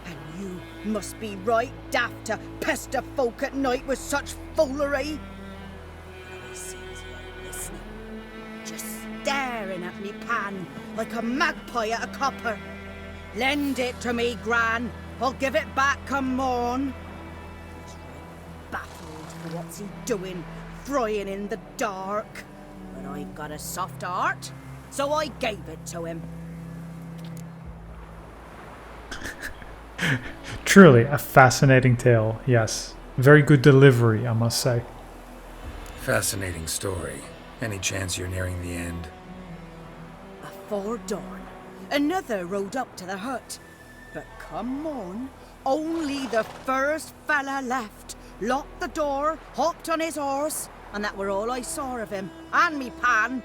And you must be right daft to pester folk at night with such foolery. I sees you listening, just staring at me pan like a magpie at a copper. Lend it to me, Gran. I'll give it back come morn. He's right baffled for what's he doing, frying in the dark. But I've got a soft heart, so I gave it to him. Truly a fascinating tale, yes. Very good delivery, I must say. Fascinating story. Any chance you're nearing the end? Afore dawn, another rode up to the hut. But come morn, only the first fella left. Locked the door, hopped on his horse, and that were all I saw of him. And me pan.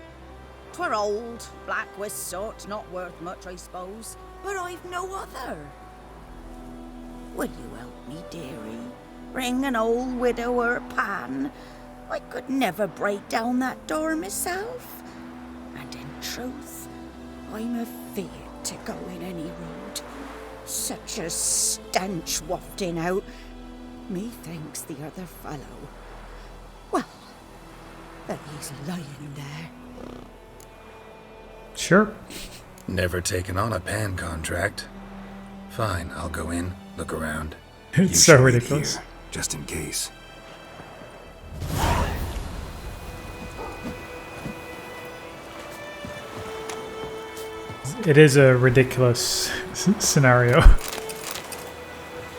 'Twere old, black with soot, not worth much, I suppose. But I've no other. Will you help me, dearie? Bring an old widower pan. I could never break down that door myself. And in truth, I'm afeard to go in any road. Such a stench wafting out. Methinks the other fellow, well, that he's lying there. Sure. Never taken on a pan contract. Fine, I'll go in, look around. It's so ridiculous. Here, just in case. It is a ridiculous scenario.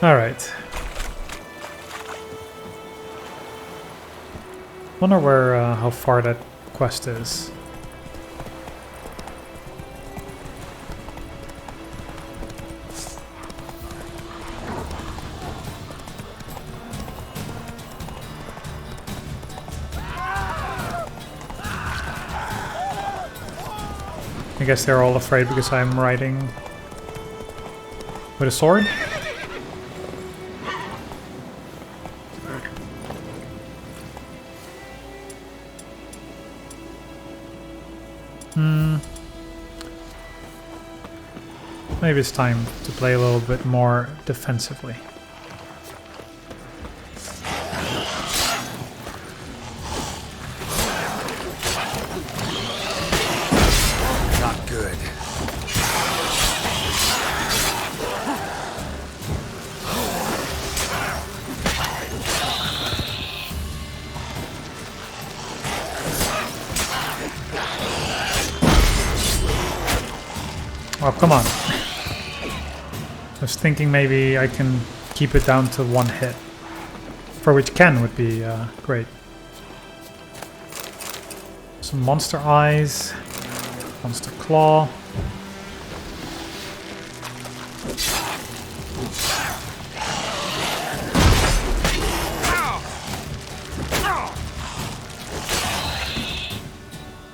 Alright. Wonder where, how far that quest is. I guess they're all afraid because I'm riding with a sword. Maybe it's time to play a little bit more defensively. Not good. Oh, come on. I was thinking maybe I can keep it down to one hit. For which Ken would be great. Some monster eyes. Monster claw.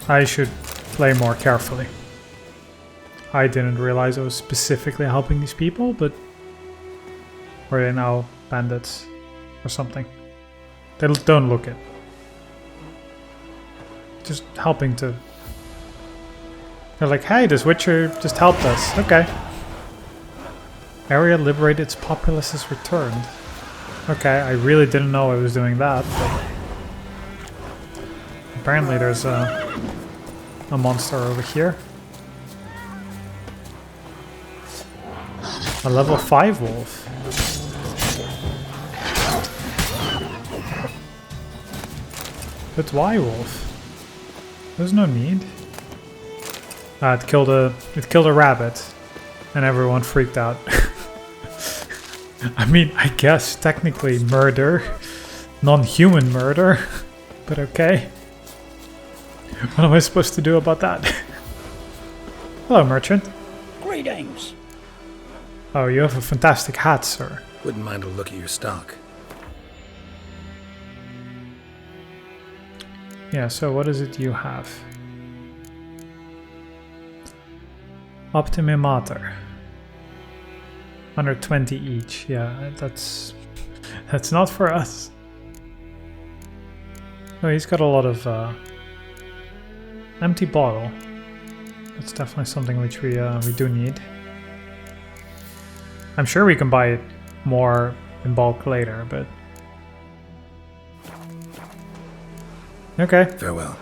I should play more carefully. I didn't realize I was specifically helping these people, but were they now bandits or something? They don't look it. Just helping to... They're like, hey, this Witcher just helped us. Okay. Area liberated, its populace has returned. Okay, I really didn't know I was doing that, but... Apparently there's a monster over here. A level 5 wolf. But why wolf? There's no need. It killed a rabbit, and everyone freaked out. I mean, I guess technically murder, non-human murder, but okay. What am I supposed to do about that? Hello, merchant. Greetings. Oh, you have a fantastic hat, sir. Wouldn't mind a look at your stock. Yeah, so what is it you have? Optimum Mater. 120 each. Yeah, that's not for us. Oh, he's got a lot of empty bottle. That's definitely something which we do need. I'm sure we can buy it more in bulk later, but okay. Farewell.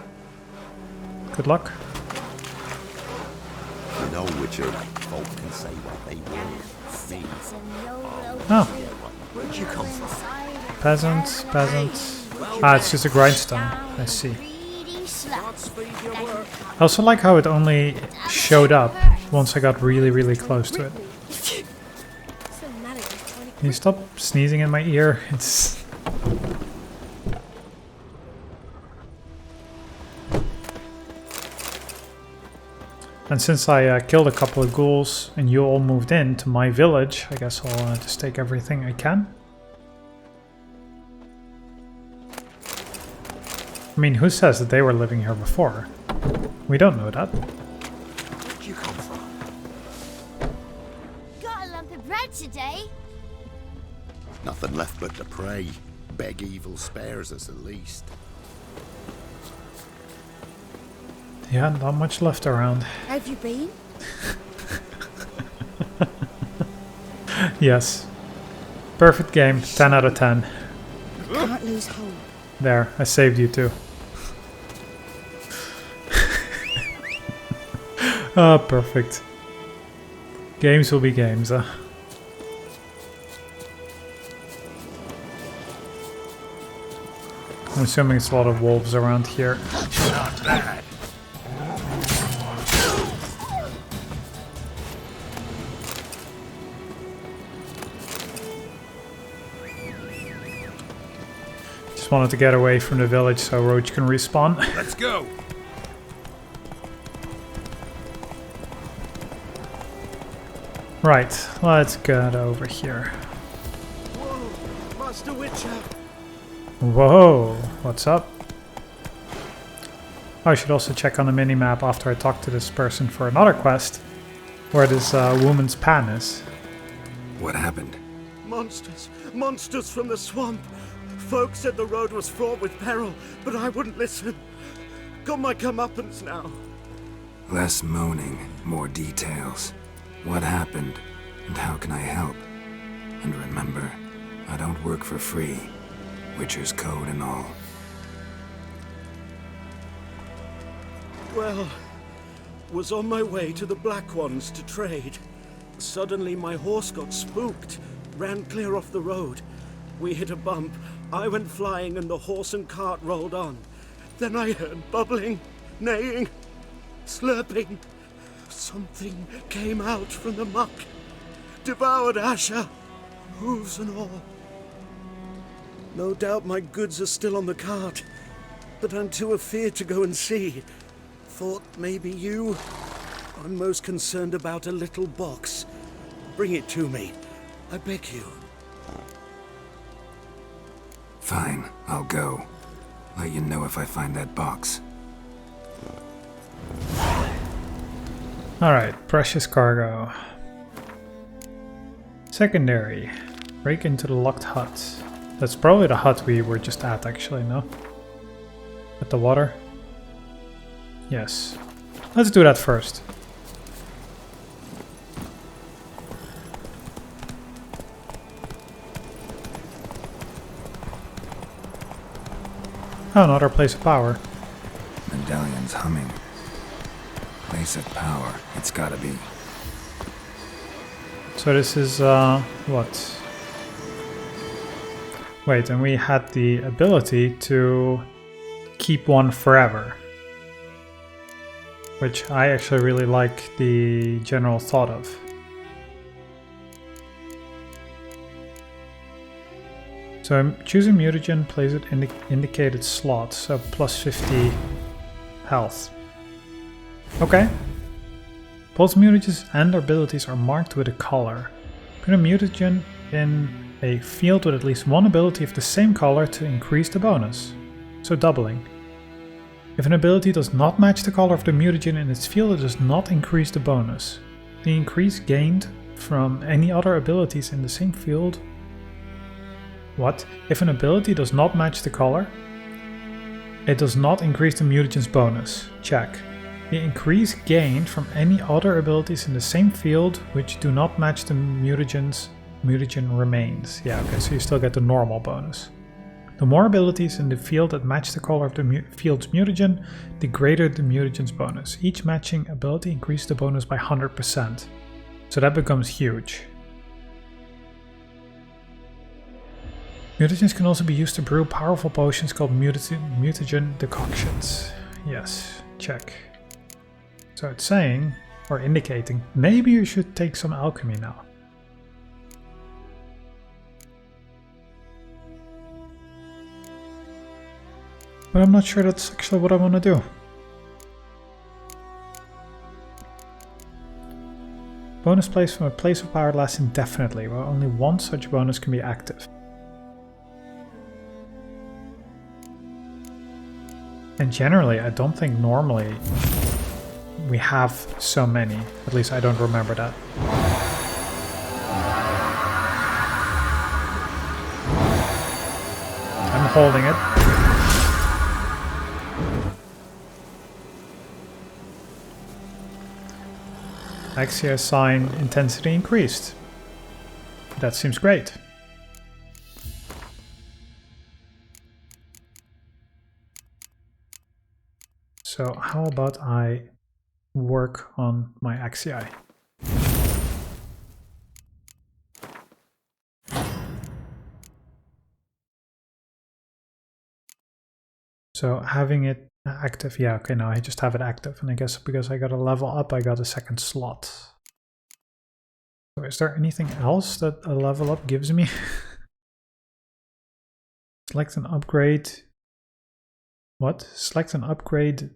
Good luck. No Witcher folk can say what they will. Me. Oh, Where'd you come from? peasants. Ah, it's just a grindstone. I see. I also like how it only showed up once I got really close to it. Can you stop sneezing in my ear? It's... And since I killed a couple of ghouls and you all moved in to my village, I guess I'll just take everything I can. I mean, who says that they were living here before? We don't know that. Where'd you come from? Got a lump of bread today. Nothing left but to pray. Beg evil spares us at least. Yeah, not much left around. Have you been? Yes. Perfect game. 10 out of 10. Can't lose hope. There, I saved you too. Ah, perfect. Games will be games, huh? I'm assuming it's a lot of wolves around here. Not bad. Just wanted to get away from the village so Roach can respawn. Let's go! Right, let's get over here. Whoa, Master Witcher. Whoa, what's up? Oh, I should also check on the minimap after I talk to this person for another quest, where this woman's pan is. What happened? Monsters! Monsters from the swamp! Folk said the road was fraught with peril, but I wouldn't listen. Got my comeuppance now. Less moaning, more details. What happened, and how can I help? And remember, I don't work for free. Witcher's code and all. Well, was on my way to the Black Ones to trade. Suddenly my horse got spooked, ran clear off the road. We hit a bump, I went flying and the horse and cart rolled on. Then I heard bubbling, neighing, slurping. Something came out from the muck, devoured Asher, hooves and all. No doubt my goods are still on the cart, but I'm too afeard to go and see. Thought maybe you. I'm most concerned about a little box. Bring it to me, I beg you. Fine, I'll go. Let you know if I find that box. Alright, precious cargo. Secondary. Break into the locked hut. That's probably the hut we were just at, actually, no? At the water? Yes. Let's do that first. Oh, another place of power. Medallion's humming. Place of power, it's gotta be. So this is, what? Wait, and we had the ability to keep one forever. Which I actually really like the general thought of. So I'm choosing mutagen, place it in the indicated slot, so plus 50 health. Okay. Both mutagens and abilities are marked with a color. Put a mutagen in a field with at least one ability of the same color to increase the bonus. So doubling. If an ability does not match the color of the mutagen in its field, it does not increase the bonus. The increase gained from any other abilities in the same field. What? If an ability does not match the color, it does not increase the mutagen's bonus. Check. The increase gained from any other abilities in the same field which do not match the mutagen remains. Yeah, okay, so you still get the normal bonus. The more abilities in the field that match the color of the field's mutagen, the greater the mutagen's bonus. Each matching ability increases the bonus by 100%. So that becomes huge. Mutagens can also be used to brew powerful potions called mutagen decoctions. Yes, check. So it's saying, or indicating, maybe you should take some alchemy now. But I'm not sure that's actually what I want to do. Bonus placed from a place of power lasts indefinitely, while only one such bonus can be active. And generally, I don't think normally we have so many. At least I don't remember that. I'm holding it. Axia sign intensity increased. That seems great. So how about I work on my Axii? So having it active, yeah, okay, now I just have it active, and I guess because I got a level up, I got a second slot. So is there anything else that a level up gives me? Select an upgrade. What? Select an upgrade.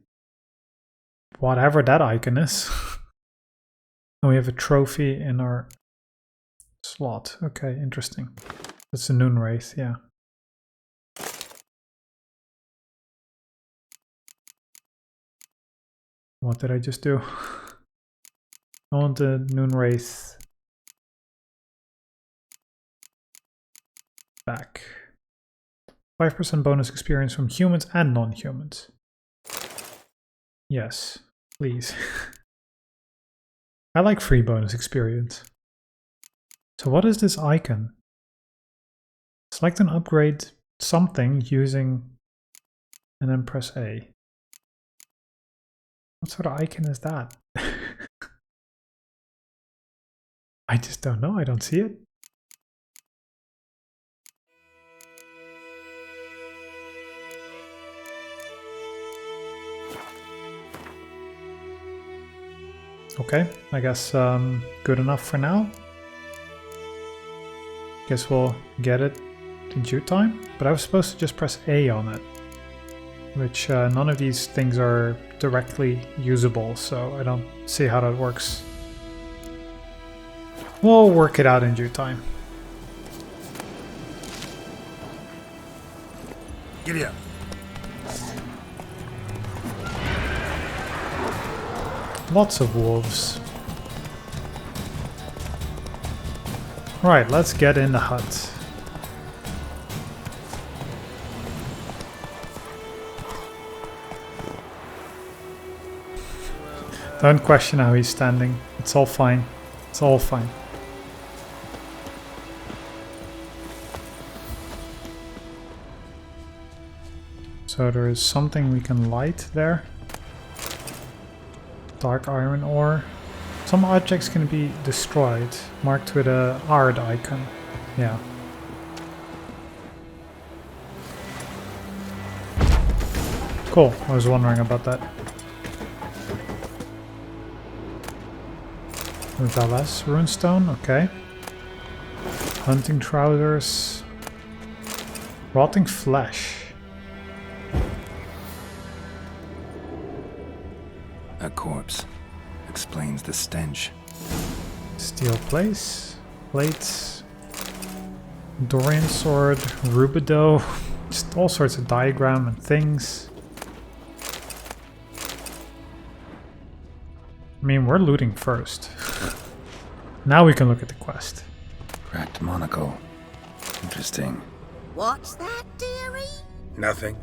Whatever that icon is. And we have a trophy in our slot. Okay, interesting. That's a Noonwraith, yeah. What did I just do? I want the Noonwraith back. 5% bonus experience from humans and non-humans. Yes, please. I like free bonus experience. So what is this icon? Select an upgrade something using and then press A. What sort of icon is that? I just don't know, I don't see it. Okay, I guess good enough for now. Guess we'll get it in due time. But I was supposed to just press A on it. Which none of these things are directly usable, so I don't see how that works. We'll work it out in due time. Giddy up. Lots of wolves. Right, let's get in the hut. Don't question how he's standing. It's all fine. It's all fine. So there is something we can light there. Dark iron ore. Some objects can be destroyed, marked with a Ard icon. Yeah. Cool, I was wondering about that. Valas runestone, okay. Hunting trousers. Rotting flesh. A corpse. Explains the stench. Steel plates. Dorian sword. Rubidoux. Just all sorts of diagram and things. I mean, we're looting first. Now we can look at the quest. Cracked monocle. Interesting. What's that, dearie? Nothing.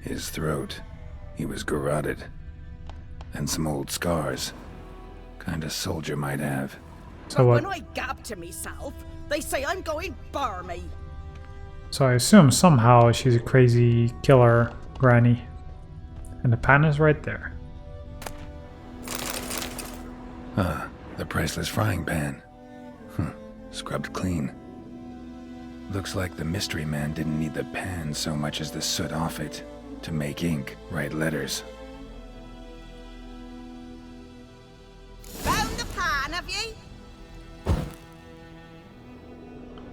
His throat. He was garroted. And some old scars. Kind of soldier might have. So what? When I gab to myself, they say I'm going barmy. So I assume somehow she's a crazy killer granny. And the pan is right there. The priceless frying pan. Scrubbed clean. Looks like the mystery man didn't need the pan so much as the soot off it to make ink, write letters. Found the pan, have ye?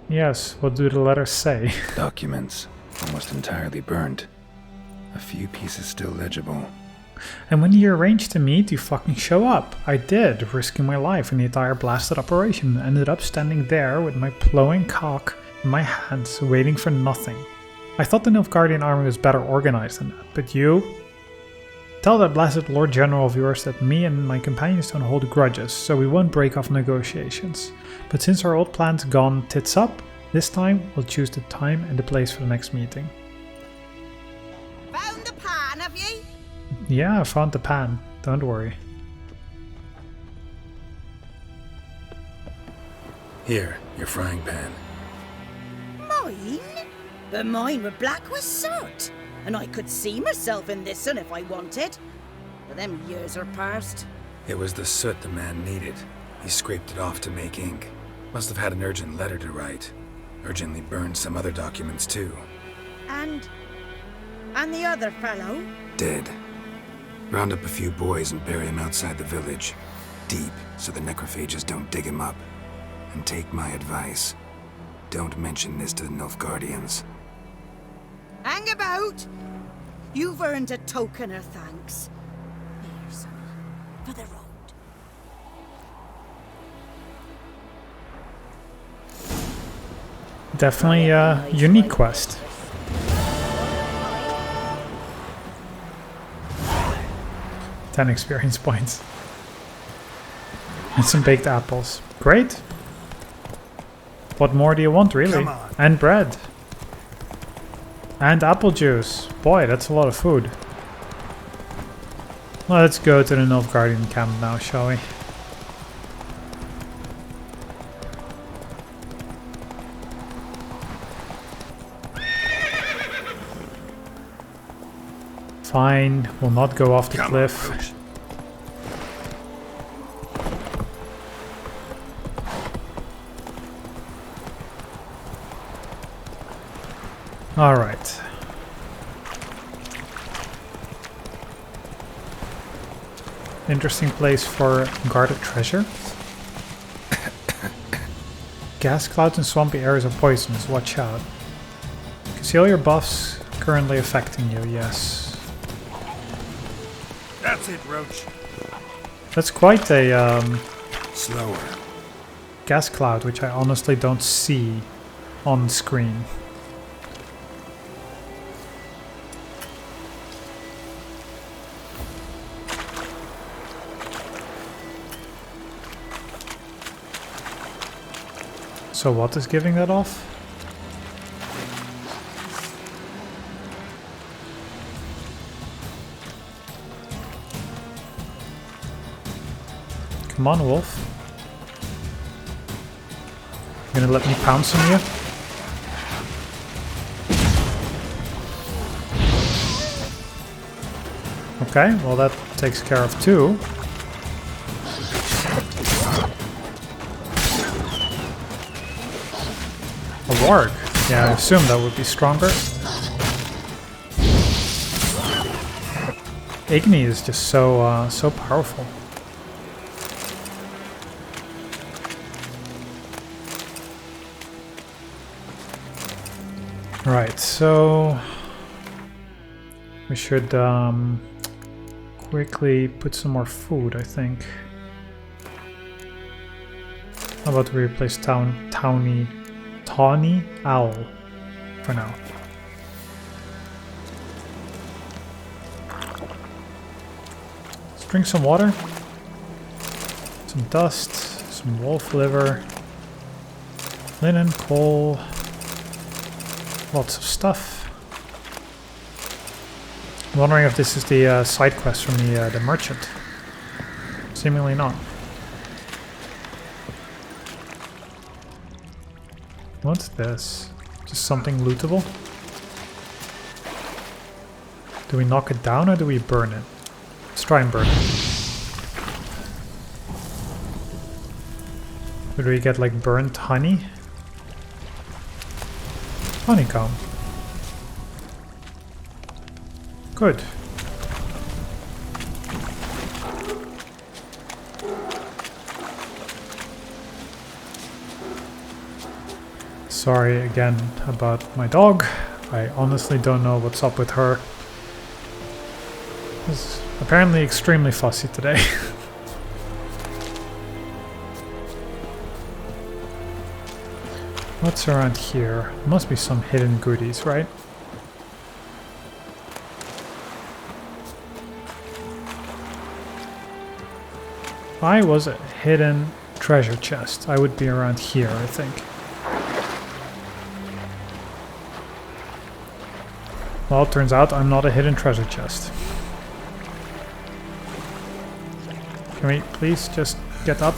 Yes, what do the letters say? Documents, almost entirely burnt. A few pieces still legible. And when you arranged to meet, you fucking show up. I did, risking my life in the entire blasted operation, and ended up standing there with my plowing cock in my hands, waiting for nothing. I thought the Nilfgaardian army was better organized than that, but you? Tell that blasted Lord General of yours that me and my companions don't hold grudges, so we won't break off negotiations. But since our old plan's gone tits up, this time we'll choose the time and the place for the next meeting. Found the pan, have ye? Yeah, I found the pan. Don't worry. Here, your frying pan. Mine? But mine were black with soot, and I could see myself in this one if I wanted. But them years are past. It was the soot the man needed. He scraped it off to make ink. Must have had an urgent letter to write. Urgently burned some other documents too. And the other fellow? Dead. Round up a few boys and bury him outside the village. Deep, so the necrophages don't dig him up. And take my advice. Don't mention this to the Nilfgaardians. Hang about! You've earned a token of thanks. Here, sonny, for the road. Definitely a unique quest. Ten experience points. And some baked apples. Great. What more do you want, really? And bread. And apple juice. Boy, that's a lot of food. Let's go to the Nilfgaardian camp now, shall we? Fine, we'll not go off the cliff. Alright. Interesting place for guarded treasure. Gas clouds and swampy areas are poisonous, watch out. Conceal your buffs currently affecting you, yes. That's it, Roach. That's quite a Slower. gas cloud, which I honestly don't see on screen. So what is giving that off? Come on, wolf. You gonna let me pounce on you? Okay, well that takes care of two. A warg. Yeah, I assume that would be stronger. Igni is just so so powerful. Right, so we should quickly put some more food, I think. How about we replace Tawny Owl for now? Let's drink some water, some dust, some wolf liver, linen, coal, lots of stuff. I'm wondering if this is the side quest from the merchant. Seemingly not. What's this? Just something lootable? Do we knock it down or do we burn it? Let's try and burn it. Do we get like burnt honey? Honeycomb. Good. Sorry again about my dog. I honestly don't know what's up with her. She's apparently extremely fussy today. What's around here? Must be some hidden goodies, right? If I was a hidden treasure chest, I would be around here, I think. Well, it turns out I'm not a hidden treasure chest. Can we please just get up?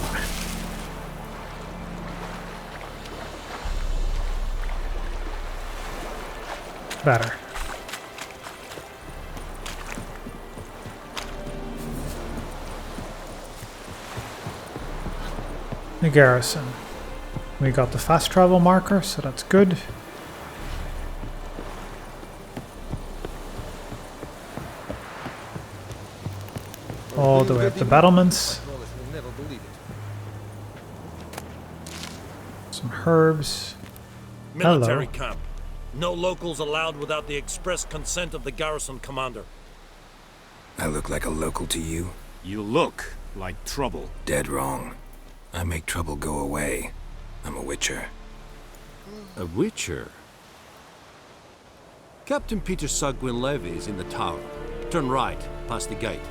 Better. The garrison. We got the fast travel marker, so that's good. All the way up the battlements. Some herbs. Military Hello. camp. No locals allowed without the express consent of the garrison commander. I look like a local to you? You look like trouble. Dead wrong. I make trouble go away. I'm a witcher. A witcher? Captain Peter Sagwin Levy is in the tower. Turn right, past the gate.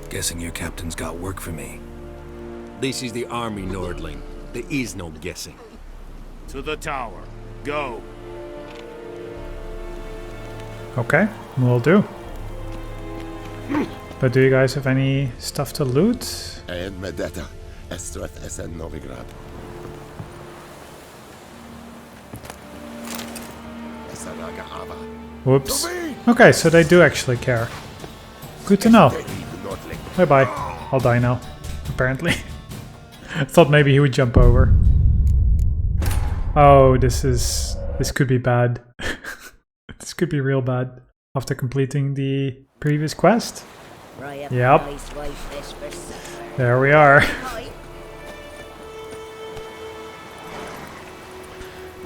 Guessing your captain's got work for me. This is the army, Nordling. There is no guessing. To the tower. Go. Okay, will do. But do you guys have any stuff to loot? And Medetta, Estrath Essen Novigrad. Esaraga Ava. Whoops. Okay, so they do actually care. Good to know. Bye bye. I'll die now, apparently. I thought maybe he would jump over. Oh, this could be bad. This could be real bad after completing the previous quest. Yep. There we are.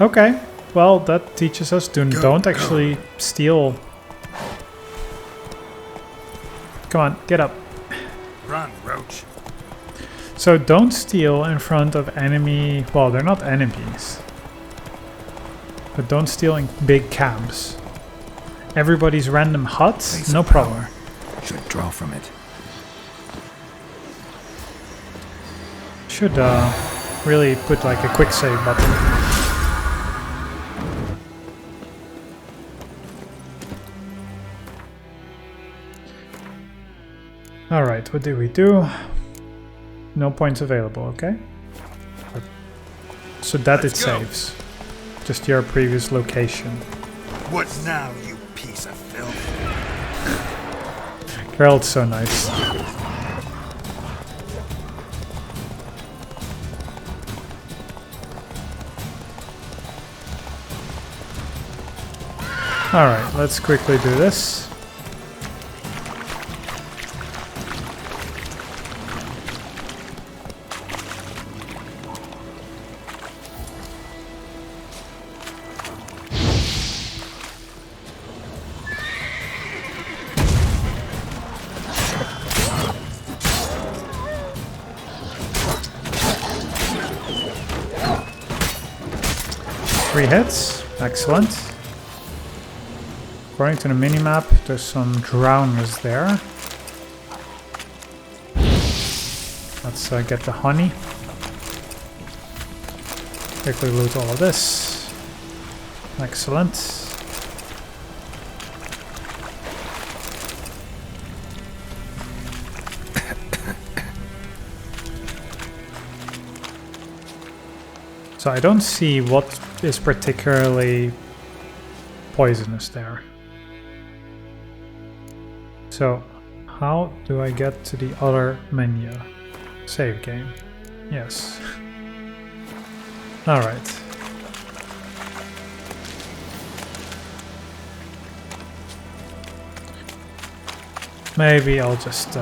Okay. Well, that teaches us to don't actually steal. Come on, get up. Run, Roach. So don't steal in front of enemy... Well, they're not enemies. But don't steal in big camps. Everybody's random huts, no problem. Should draw from it. Should really put like a quick save button. Alright, what do we do? No points available, okay? So that it saves. Just your previous location. What now, you piece of filth? Geralt's so nice. Alright, let's quickly do this. Three hits, excellent. According to the minimap, there's some drowners there. Let's get the honey. Quickly loot all of this. Excellent. So I don't see what is particularly poisonous there. So how do I get to the other menu? Save game. Yes. Alright. Maybe I'll just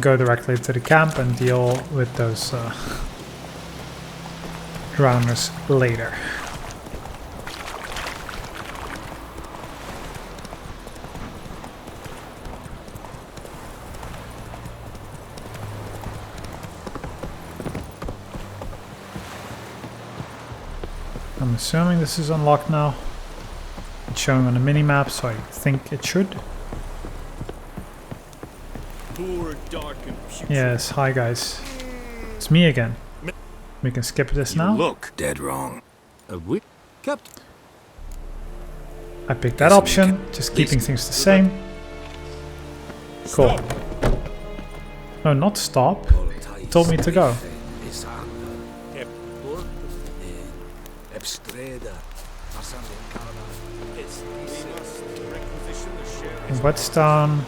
go directly to the camp and deal with those drowners later. I'm assuming this is unlocked now. It's showing on the minimap, so I think it should. Poor, dark, and putrid. Yes, hi guys. It's me again. We can skip this now. Look, dead wrong. A whip? Captain. I picked that option, just keeping things the same. Cool. No, not stop. It told me to go. Whetstone,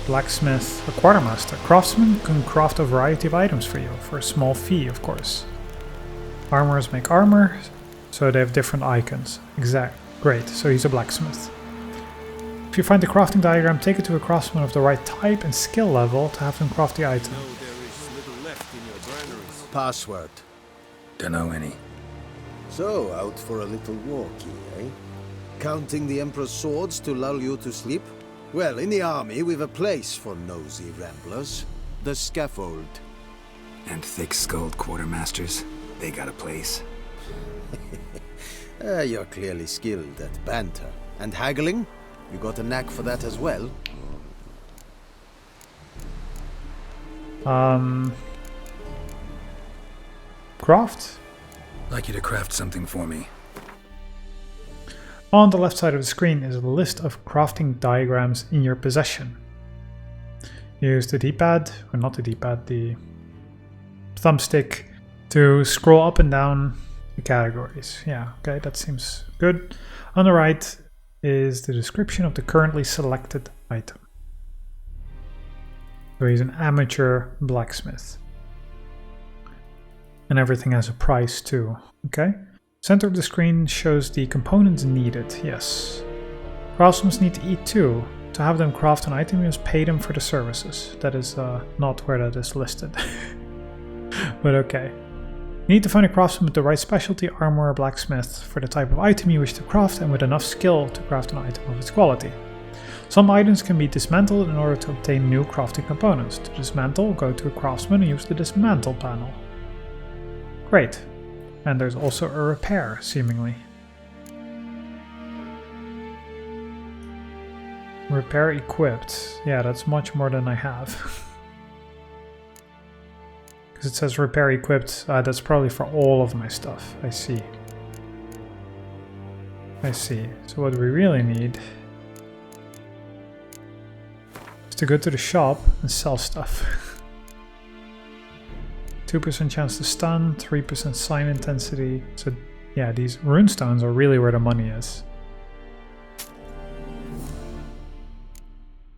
blacksmith, a quartermaster. Craftsmen can craft a variety of items for you, for a small fee, of course. Armorers make armor, so they have different icons. Great, so he's a blacksmith. If you find the crafting diagram, take it to a craftsman of the right type and skill level to have them craft the item. Password. Dunno any. So, out for a little walkie, eh? Counting the Emperor's swords to lull you to sleep? Well, in the army, we've a place for nosy ramblers. The scaffold. And thick-skulled quartermasters, they got a place. You're clearly skilled at banter. And haggling? You got a knack for that as well? Craft? Like you to craft something for me. On the left side of the screen is a list of crafting diagrams in your possession. Use the D-pad, or not the D-pad, the thumbstick to scroll up and down the categories. Yeah, okay, that seems good. On the right is the description of the currently selected item. So he's an amateur blacksmith. And everything has a price too, okay? Center of the screen shows the components needed, yes. Craftsmen need to eat too. To have them craft an item, you must pay them for the services. That is not where that is listed. But okay. You need to find a craftsman with the right specialty, armor, or blacksmith for the type of item you wish to craft and with enough skill to craft an item of its quality. Some items can be dismantled in order to obtain new crafting components. To dismantle, go to a craftsman and use the dismantle panel. Great. And there's also a repair, seemingly. Repair equipped. Yeah, that's much more than I have. Because it says repair equipped. That's probably for all of my stuff. I see. I see. So what we really need is to go to the shop and sell stuff. 2% chance to stun, 3% sign intensity. So yeah, these runestones are really where the money is.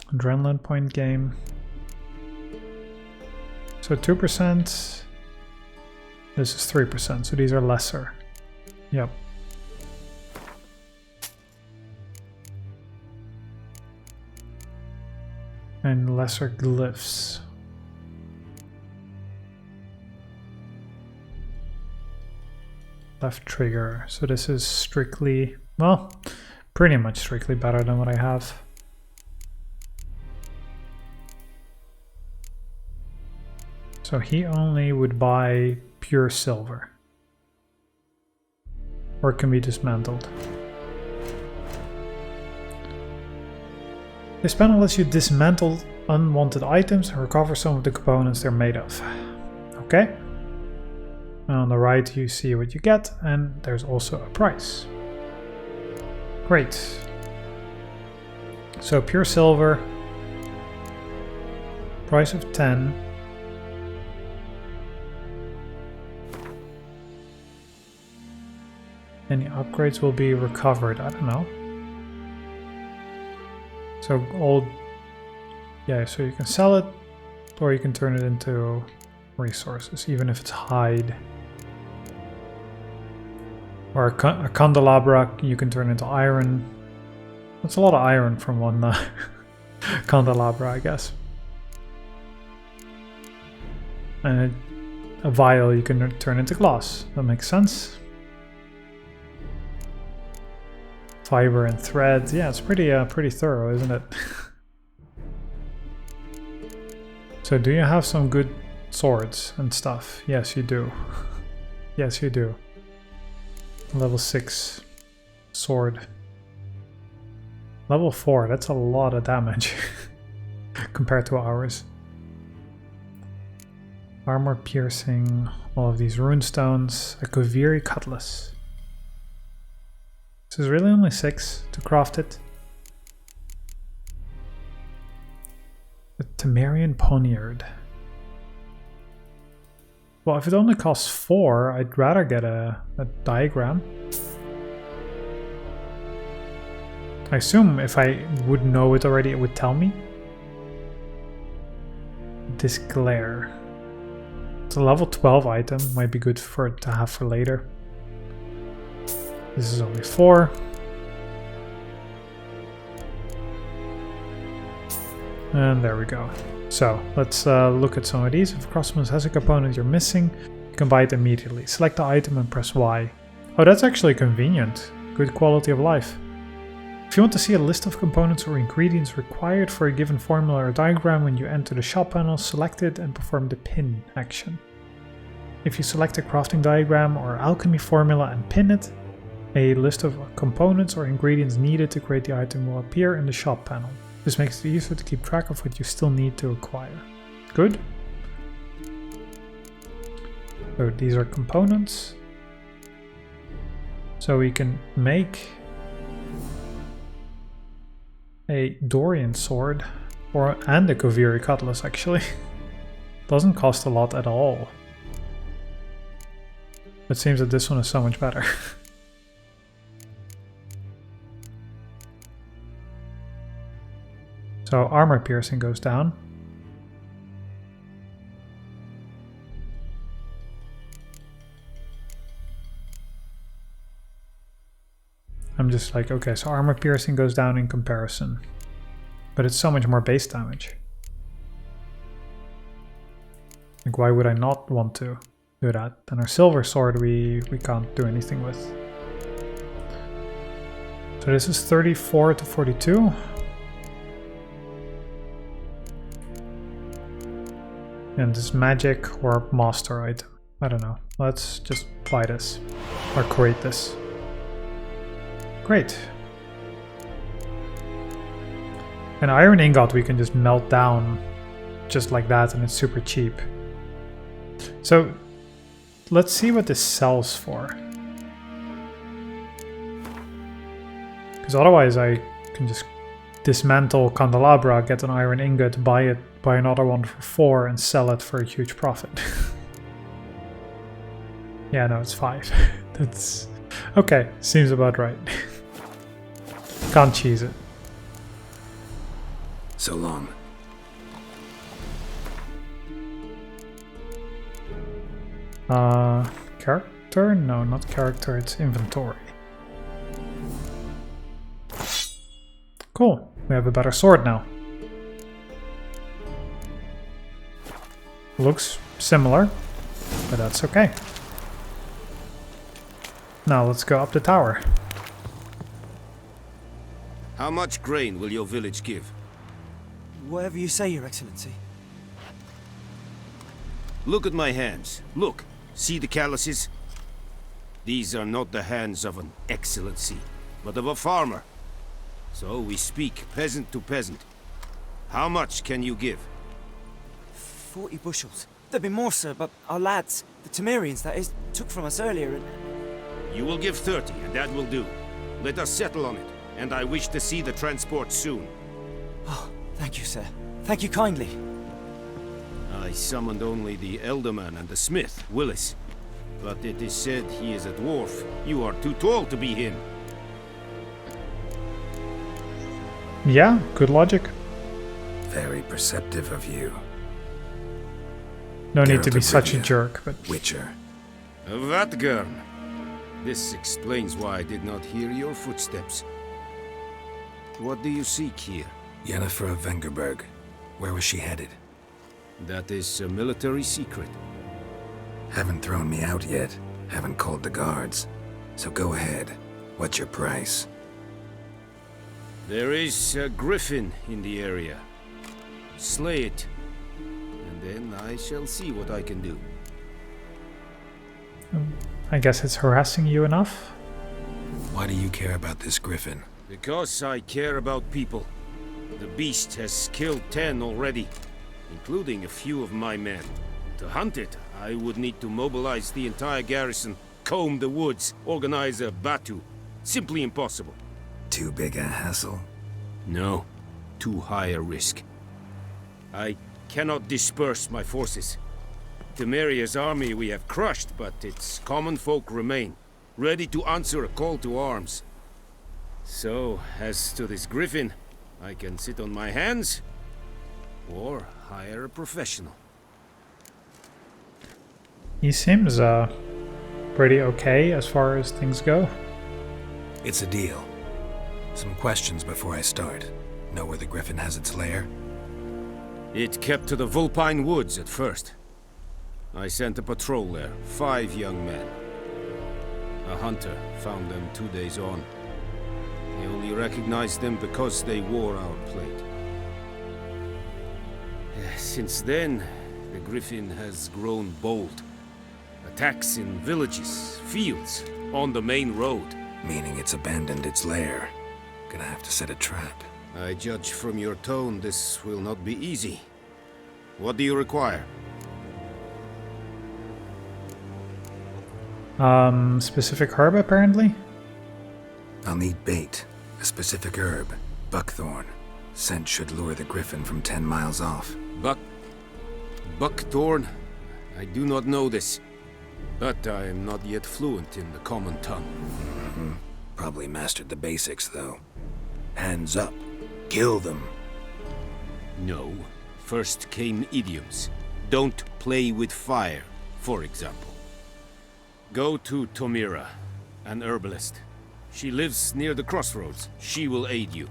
Adrenaline point game. So 2%. This is 3%, so these are lesser. Yep. And lesser glyphs. Left trigger. So this is strictly, well, pretty much strictly better than what I have. So he only would buy pure silver. Or it can be dismantled. This panel lets you dismantle unwanted items and recover some of the components they're made of. Okay. And on the right you see what you get, and there's also a price. Great. So pure silver. Price of 10. Any upgrades will be recovered. I don't know. So old, yeah, so you can sell it or you can turn it into resources, even if it's hide. Or a candelabra you can turn into iron. That's a lot of iron from one candelabra, I guess. And a vial you can turn into glass. That makes sense. Fiber and thread. Yeah, it's pretty thorough, isn't it? So do you have some good swords and stuff? Yes, you do. Yes, you do. Level 6 sword. Level 4, that's a lot of damage compared to ours. Armor piercing, all of these rune stones, a Kaviri cutlass. This is really only 6 to craft it. A Temerian poniard. Well, if it only costs 4, I'd rather get a diagram. I assume if I would know it already, it would tell me. This glare. It's a level 12 item, might be good for to have for later. This is only 4. And there we go. So let's look at some of these. If Crossbones has a component you're missing, you can buy it immediately. Select the item and press Y. Oh, that's actually convenient. Good quality of life. If you want to see a list of components or ingredients required for a given formula or diagram, when you enter the shop panel, select it and perform the pin action. If you select a crafting diagram or alchemy formula and pin it, a list of components or ingredients needed to create the item will appear in the shop panel. This makes it easier to keep track of what you still need to acquire. Good. So these are components. So we can make a Dorian sword and a Kaviri cutlass actually. Doesn't cost a lot at all. It seems that this one is so much better. So armor piercing goes down. I'm just like, okay, so armor piercing goes down in comparison. But it's so much more base damage. Like, why would I not want to do that? And our silver sword we can't do anything with. So this is 34 to 42. And this magic or master item. I don't know. Let's just buy this. Or create this. Great. An iron ingot we can just melt down just like that and it's super cheap. So let's see what this sells for. Because otherwise I can just dismantle candelabra, get an iron ingot, buy another one for 4 and sell it for a huge profit. Yeah, no, it's 5. That's okay, seems about right. Can't cheese it. So long. Character? No, not character, it's inventory. Cool, we have a better sword now. Looks similar, but that's okay. Now let's go up the tower. How much grain will your village give? Whatever you say, Your Excellency. Look at my hands. Look. See the calluses? These are not the hands of an excellency, but of a farmer. So we speak peasant to peasant. How much can you give? 40 bushels. There'd be more, sir, but our lads, the Temerians that is, took from us earlier and... You will give 30, and that will do. Let us settle on it, and I wish to see the transport soon. Oh, thank you, sir. Thank you kindly. I summoned only the Elderman and the smith, Willis. But it is said he is a dwarf. You are too tall to be him. Yeah, good logic. Very perceptive of you. No need to Geralt be of such a Rivia, jerk, but... Witcher. Vatgern. This explains why I did not hear your footsteps. What do you seek here? Yennefer of Vengerberg. Where was she headed? That is a military secret. Haven't thrown me out yet. Haven't called the guards. So go ahead. What's your price? There is a griffin in the area. Slay it. And then I shall see what I can do. I guess it's harassing you enough? Why do you care about this griffin? Because I care about people. The beast has killed 10 already, including a few of my men. To hunt it, I would need to mobilize the entire garrison, comb the woods, organize a batu. Simply impossible. Too big a hassle? No, too high a risk. I cannot disperse my forces. Temeria's army we have crushed, but its common folk remain, ready to answer a call to arms. So, as to this griffin, I can sit on my hands, or hire a professional. He seems, pretty okay as far as things go. It's a deal. Some questions before I start. Know where the griffin has its lair? It kept to the Vulpine Woods at first. I sent a patrol there, 5 young men. A hunter found them 2 days on. He only recognized them because they wore our plate. Since then, the griffin has grown bold. Attacks in villages, fields, on the main road. Meaning it's abandoned its lair. Gonna have to set a trap. I judge from your tone this will not be easy. What do you require? Specific herb apparently? I'll need bait. A specific herb. Buckthorn. Scent should lure the griffin from 10 miles off. Buckthorn? I do not know this. But I am not yet fluent in the common tongue. Probably mastered the basics, though. Hands up. Kill them. No. First came idioms. Don't play with fire, for example. Go to Tomira, an herbalist. She lives near the crossroads. She will aid you.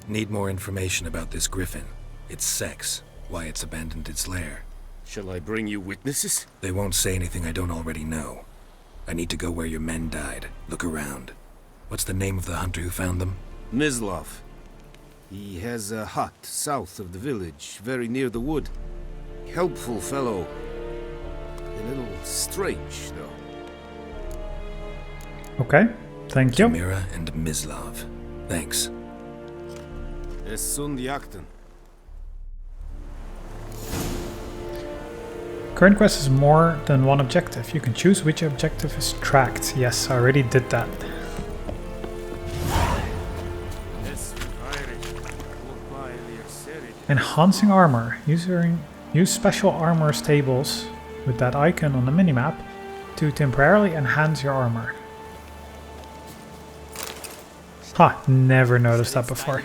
Need more information about this griffin. Its sex. Why it's abandoned its lair. Shall I bring you witnesses? They won't say anything I don't already know. I need to go where your men died. Look around. What's the name of the hunter who found them? Mislav. He has a hut south of the village, very near the wood. Helpful fellow. A little strange, though. Okay, thank you. Mira and Mislav. Thanks. Es sunt jakten. Current quest is more than one objective. You can choose which objective is tracked. Yes, I already did that. Enhancing armor. Use special armor stables with that icon on the minimap to temporarily enhance your armor. Ha, never noticed that before.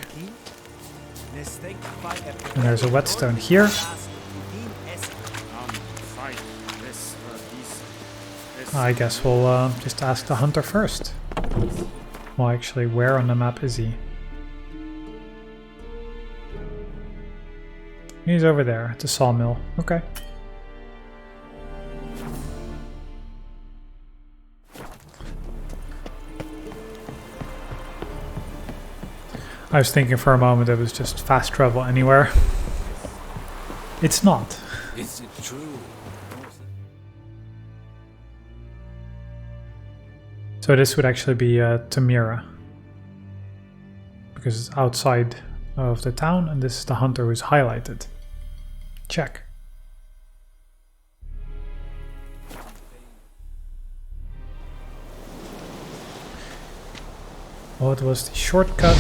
And there's a whetstone here. I guess we'll just ask the hunter first. Well, actually, where on the map is he? He's over there at the sawmill. Okay. I was thinking for a moment it was just fast travel anywhere. It's not. Is it true? So this would actually be Tamira. Because it's outside of the town, and this is the hunter who's highlighted. Check. What was the shortcut?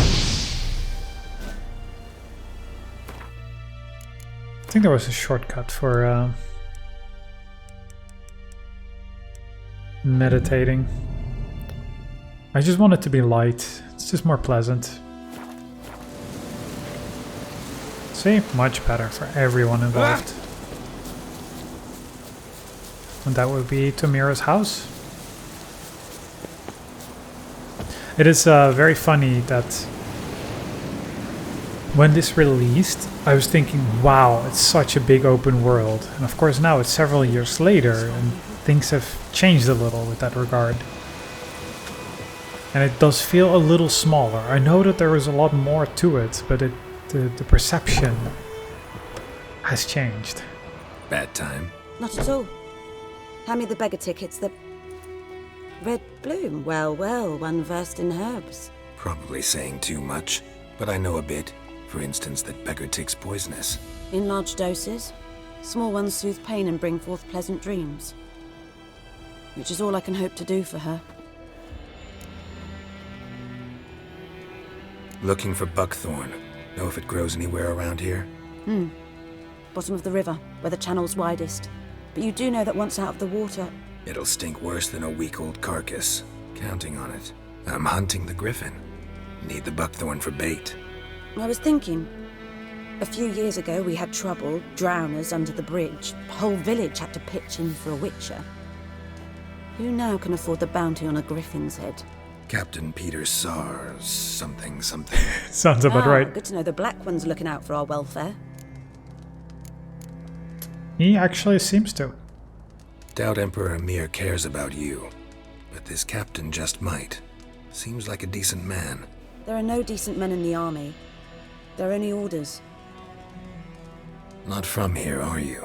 I think there was a shortcut for meditating. I just want it to be light. It's just more pleasant. See? Much better for everyone involved. And that would be Tamira's house. It is very funny that when this released, I was thinking, wow, it's such a big open world. And of course now it's several years later and things have changed a little with that regard. And it does feel a little smaller. I know that there is a lot more to it, but the perception has changed. Bad time? Not at all. Hand me the beggar tickets. The red bloom. Well, well, one versed in herbs. Probably saying too much, but I know a bit. For instance, that beggar tick's poisonous. In large doses. Small ones soothe pain and bring forth pleasant dreams. Which is all I can hope to do for her. Looking for buckthorn. Know if it grows anywhere around here? Bottom of the river, where the channel's widest. But you do know that once out of the water... It'll stink worse than a week-old carcass. Counting on it. I'm hunting the griffin. Need the buckthorn for bait. I was thinking... A few years ago we had trouble, drowners under the bridge. The whole village had to pitch in for a witcher. Who now can afford the bounty on a griffin's head? Captain Peter Sars, something. Sounds about right. Good to know the Black One's looking out for our welfare. He actually seems to. Doubt Emperor Emir cares about you, but this captain just might. Seems like a decent man. There are no decent men in the army. There are only orders. Not from here, are you?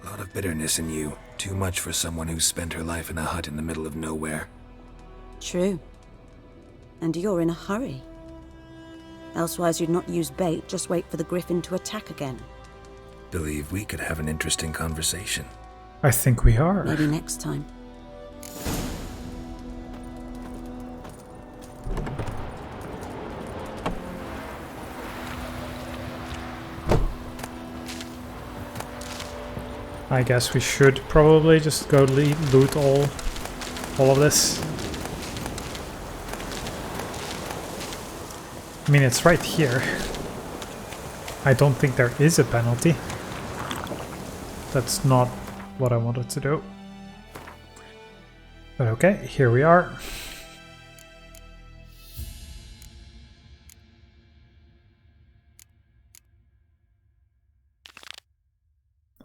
A lot of bitterness in you. Too much for someone who spent her life in a hut in the middle of nowhere. True. And you're in a hurry. Elsewise you'd not use bait, just wait for the griffin to attack again. Believe we could have an interesting conversation. I think we are. Maybe next time. I guess we should probably just go loot all of this. I mean, it's right here. I don't think there is a penalty. That's not what I wanted to do. But okay, here we are.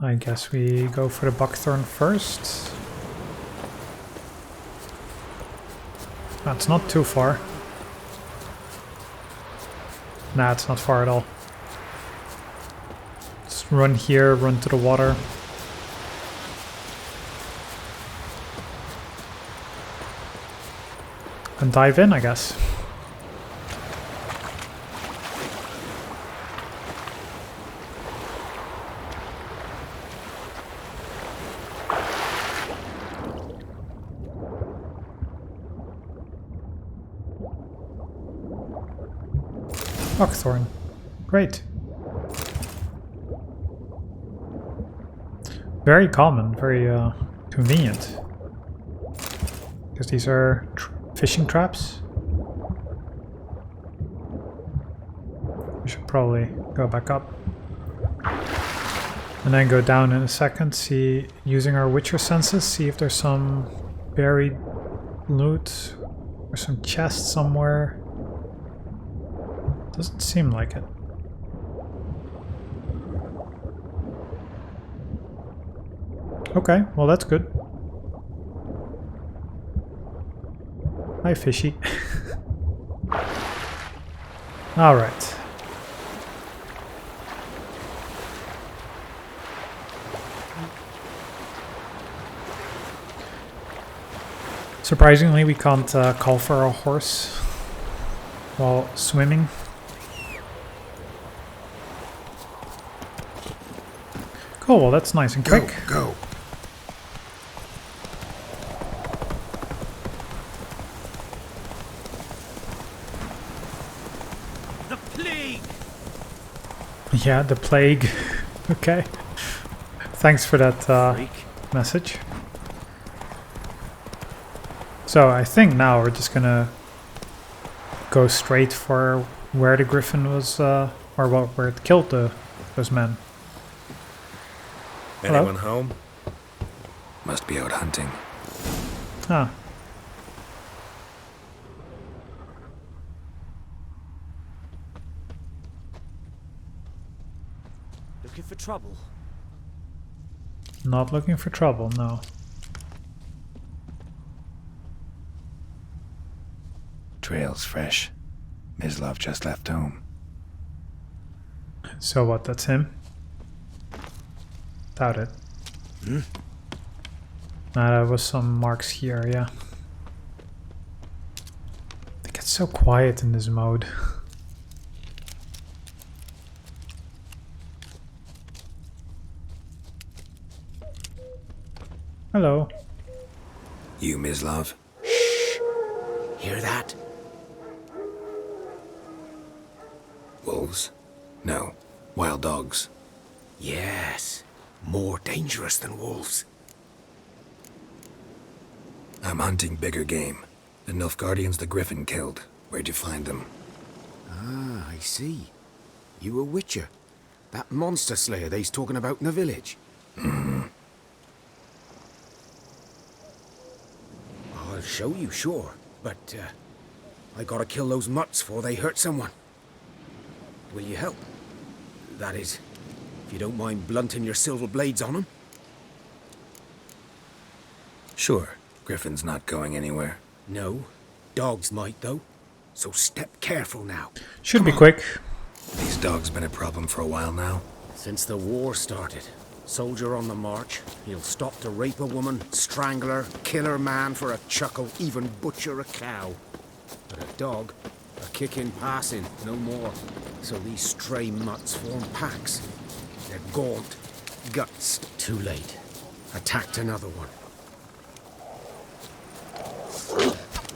I guess we go for the buckthorn first. That's not too far. Nah, it's not far at all. Just run here, run to the water. And dive in, I guess. Buckthorn. Great. Very common, very convenient. Because these are fishing traps. We should probably go back up. And then go down in a second, see, using our Witcher senses, see if there's some buried loot or some chest somewhere. Doesn't seem like it. Okay, well that's good. Hi, fishy. Alright. Surprisingly, we can't call for a horse while swimming. Cool, well that's nice and quick. Go. The plague! Yeah, the plague. Okay. Thanks for that message. So I think now we're just gonna go straight for where the griffin was, or where it killed those men. Hello? Anyone home? Must be out hunting. Ah. Looking for trouble? Not looking for trouble, no. Trail's fresh. Mislav just left home. So what, that's him? Doubt it. Nah, there was some marks here, yeah. It gets so quiet in this mode. Hello. You, Mislav? Hear that? Wolves? No. Wild dogs. Yes. More dangerous than wolves. I'm hunting bigger game. The Nilfgaardians the Griffin killed. Where'd you find them? Ah, I see. You a witcher. That monster slayer they's talking about in the village. I'll show you, sure. But, I gotta kill those mutts before they hurt someone. Will you help? That is, if you don't mind blunting your silver blades on them. Sure. Griffin's not going anywhere. No. Dogs might, though. So step careful now. Should be quick. These dogs been a problem for a while now. Since the war started. Soldier on the march. He'll stop to rape a woman, strangle her, kill her man for a chuckle, even butcher a cow. But a dog, a kick in passing, no more. So these stray mutts form packs. They're gaunt, guts. Too late. Attacked another one.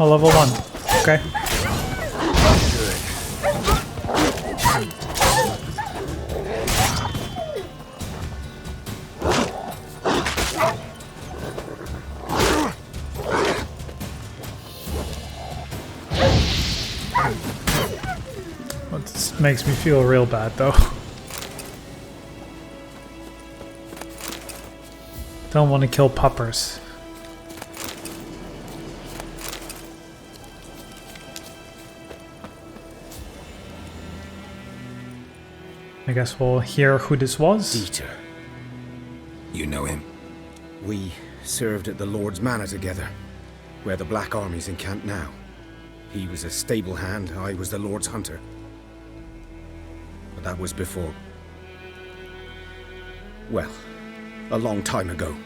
Oh, level 1. Okay. Well, this makes me feel real bad, though. Don't want to kill puppers. I guess we'll hear who this was. Dieter. You know him? We served at the Lord's Manor together, where the Black Army's encamped now. He was a stable hand, I was the Lord's hunter. But that was before... well, a long time ago.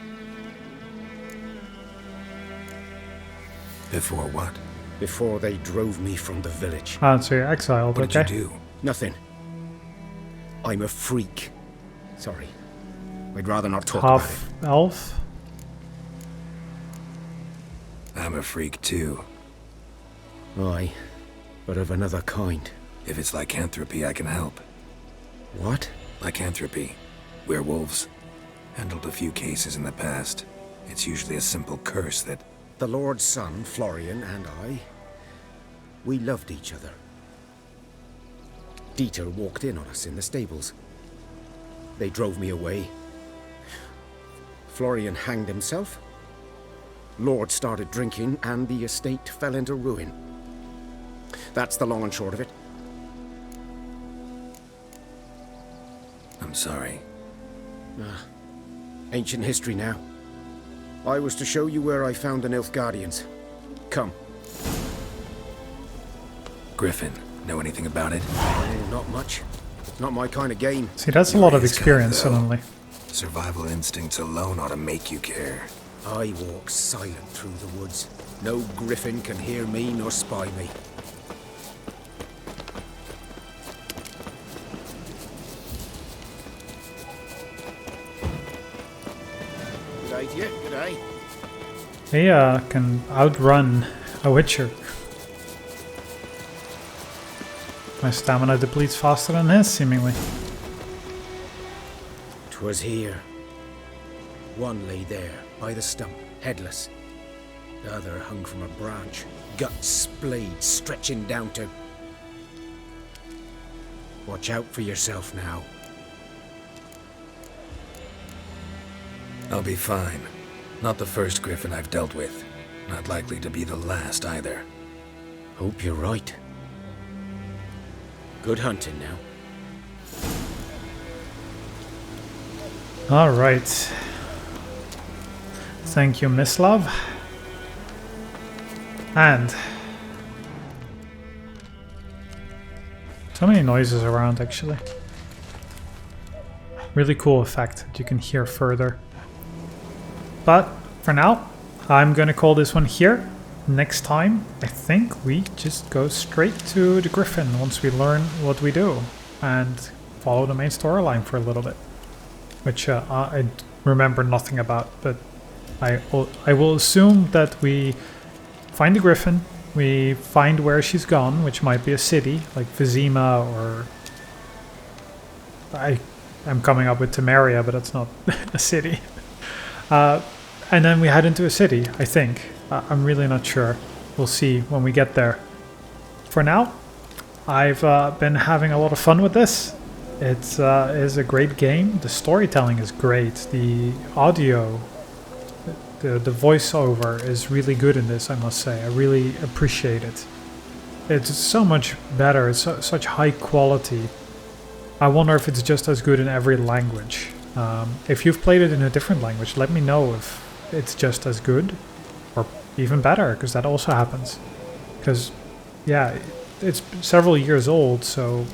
Before what? Before they drove me from the village. Ah, so you're exiled, What okay. did you do? Nothing. I'm a freak. Sorry. I'd rather not talk Half about it. elf? I'm a freak too. Aye, but of another kind. If it's lycanthropy, I can help. What? Lycanthropy. Werewolves. Handled a few cases in the past. It's usually a simple curse that... The Lord's son, Florian, and I... we loved each other. Dieter walked in on us in the stables. They drove me away. Florian hanged himself. Lord started drinking, and the estate fell into ruin. That's the long and short of it. I'm sorry. Ancient history now. I was to show you where I found the Nilfgaardians. Come. Griffin, know anything about it? Oh, not much. Not my kind of game. See, that's a lot of experience suddenly. Survival instincts alone ought to make you care. I walk silent through the woods. No griffin can hear me nor spy me. Good day to you. Good day. He can outrun a witcher. My stamina depletes faster than his, seemingly. 'Twas here. One lay there, by the stump, headless. The other hung from a branch, guts splayed, stretching down to... Watch out for yourself now. I'll be fine. Not the first griffin I've dealt with. Not likely to be the last either. Hope you're right. Good hunting now. Alright. Thank you, Miss Love. And so many noises around, actually. Really cool effect that you can hear further. But for now, I'm gonna call this one here. Next time, I think we just go straight to the Griffin once we learn what we do and follow the main storyline for a little bit, which I remember nothing about, but I will assume that we find the Griffin, we find where she's gone, which might be a city like Vizima, or I'm coming up with Temeria, but that's not a city. And then we head into a city, I think. I'm really not sure. We'll see when we get there. For now, I've been having a lot of fun with this. It is a great game. The storytelling is great. The audio, the voiceover is really good in this, I must say. I really appreciate it. It's so much better. It's such high quality. I wonder if it's just as good in every language. If you've played it in a different language, let me know if it's just as good or even better, because that also happens. Because, yeah, it's several years old, so...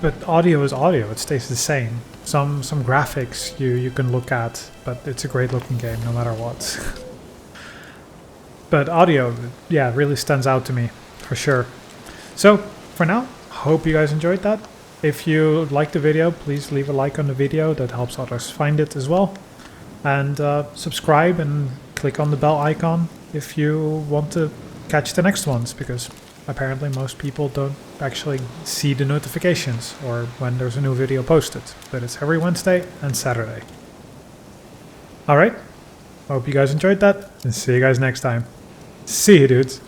But audio is audio, it stays the same. Some graphics you can look at, but it's a great looking game no matter what. But audio, yeah, really stands out to me, for sure. So, for now, hope you guys enjoyed that. If you liked the video, please leave a like on the video, that helps others find it as well. And subscribe and click on the bell icon if you want to catch the next ones, because apparently most people don't actually see the notifications or when there's a new video posted, but it's every Wednesday and Saturday. Alright, hope you guys enjoyed that, and see you guys next time. See you, dudes.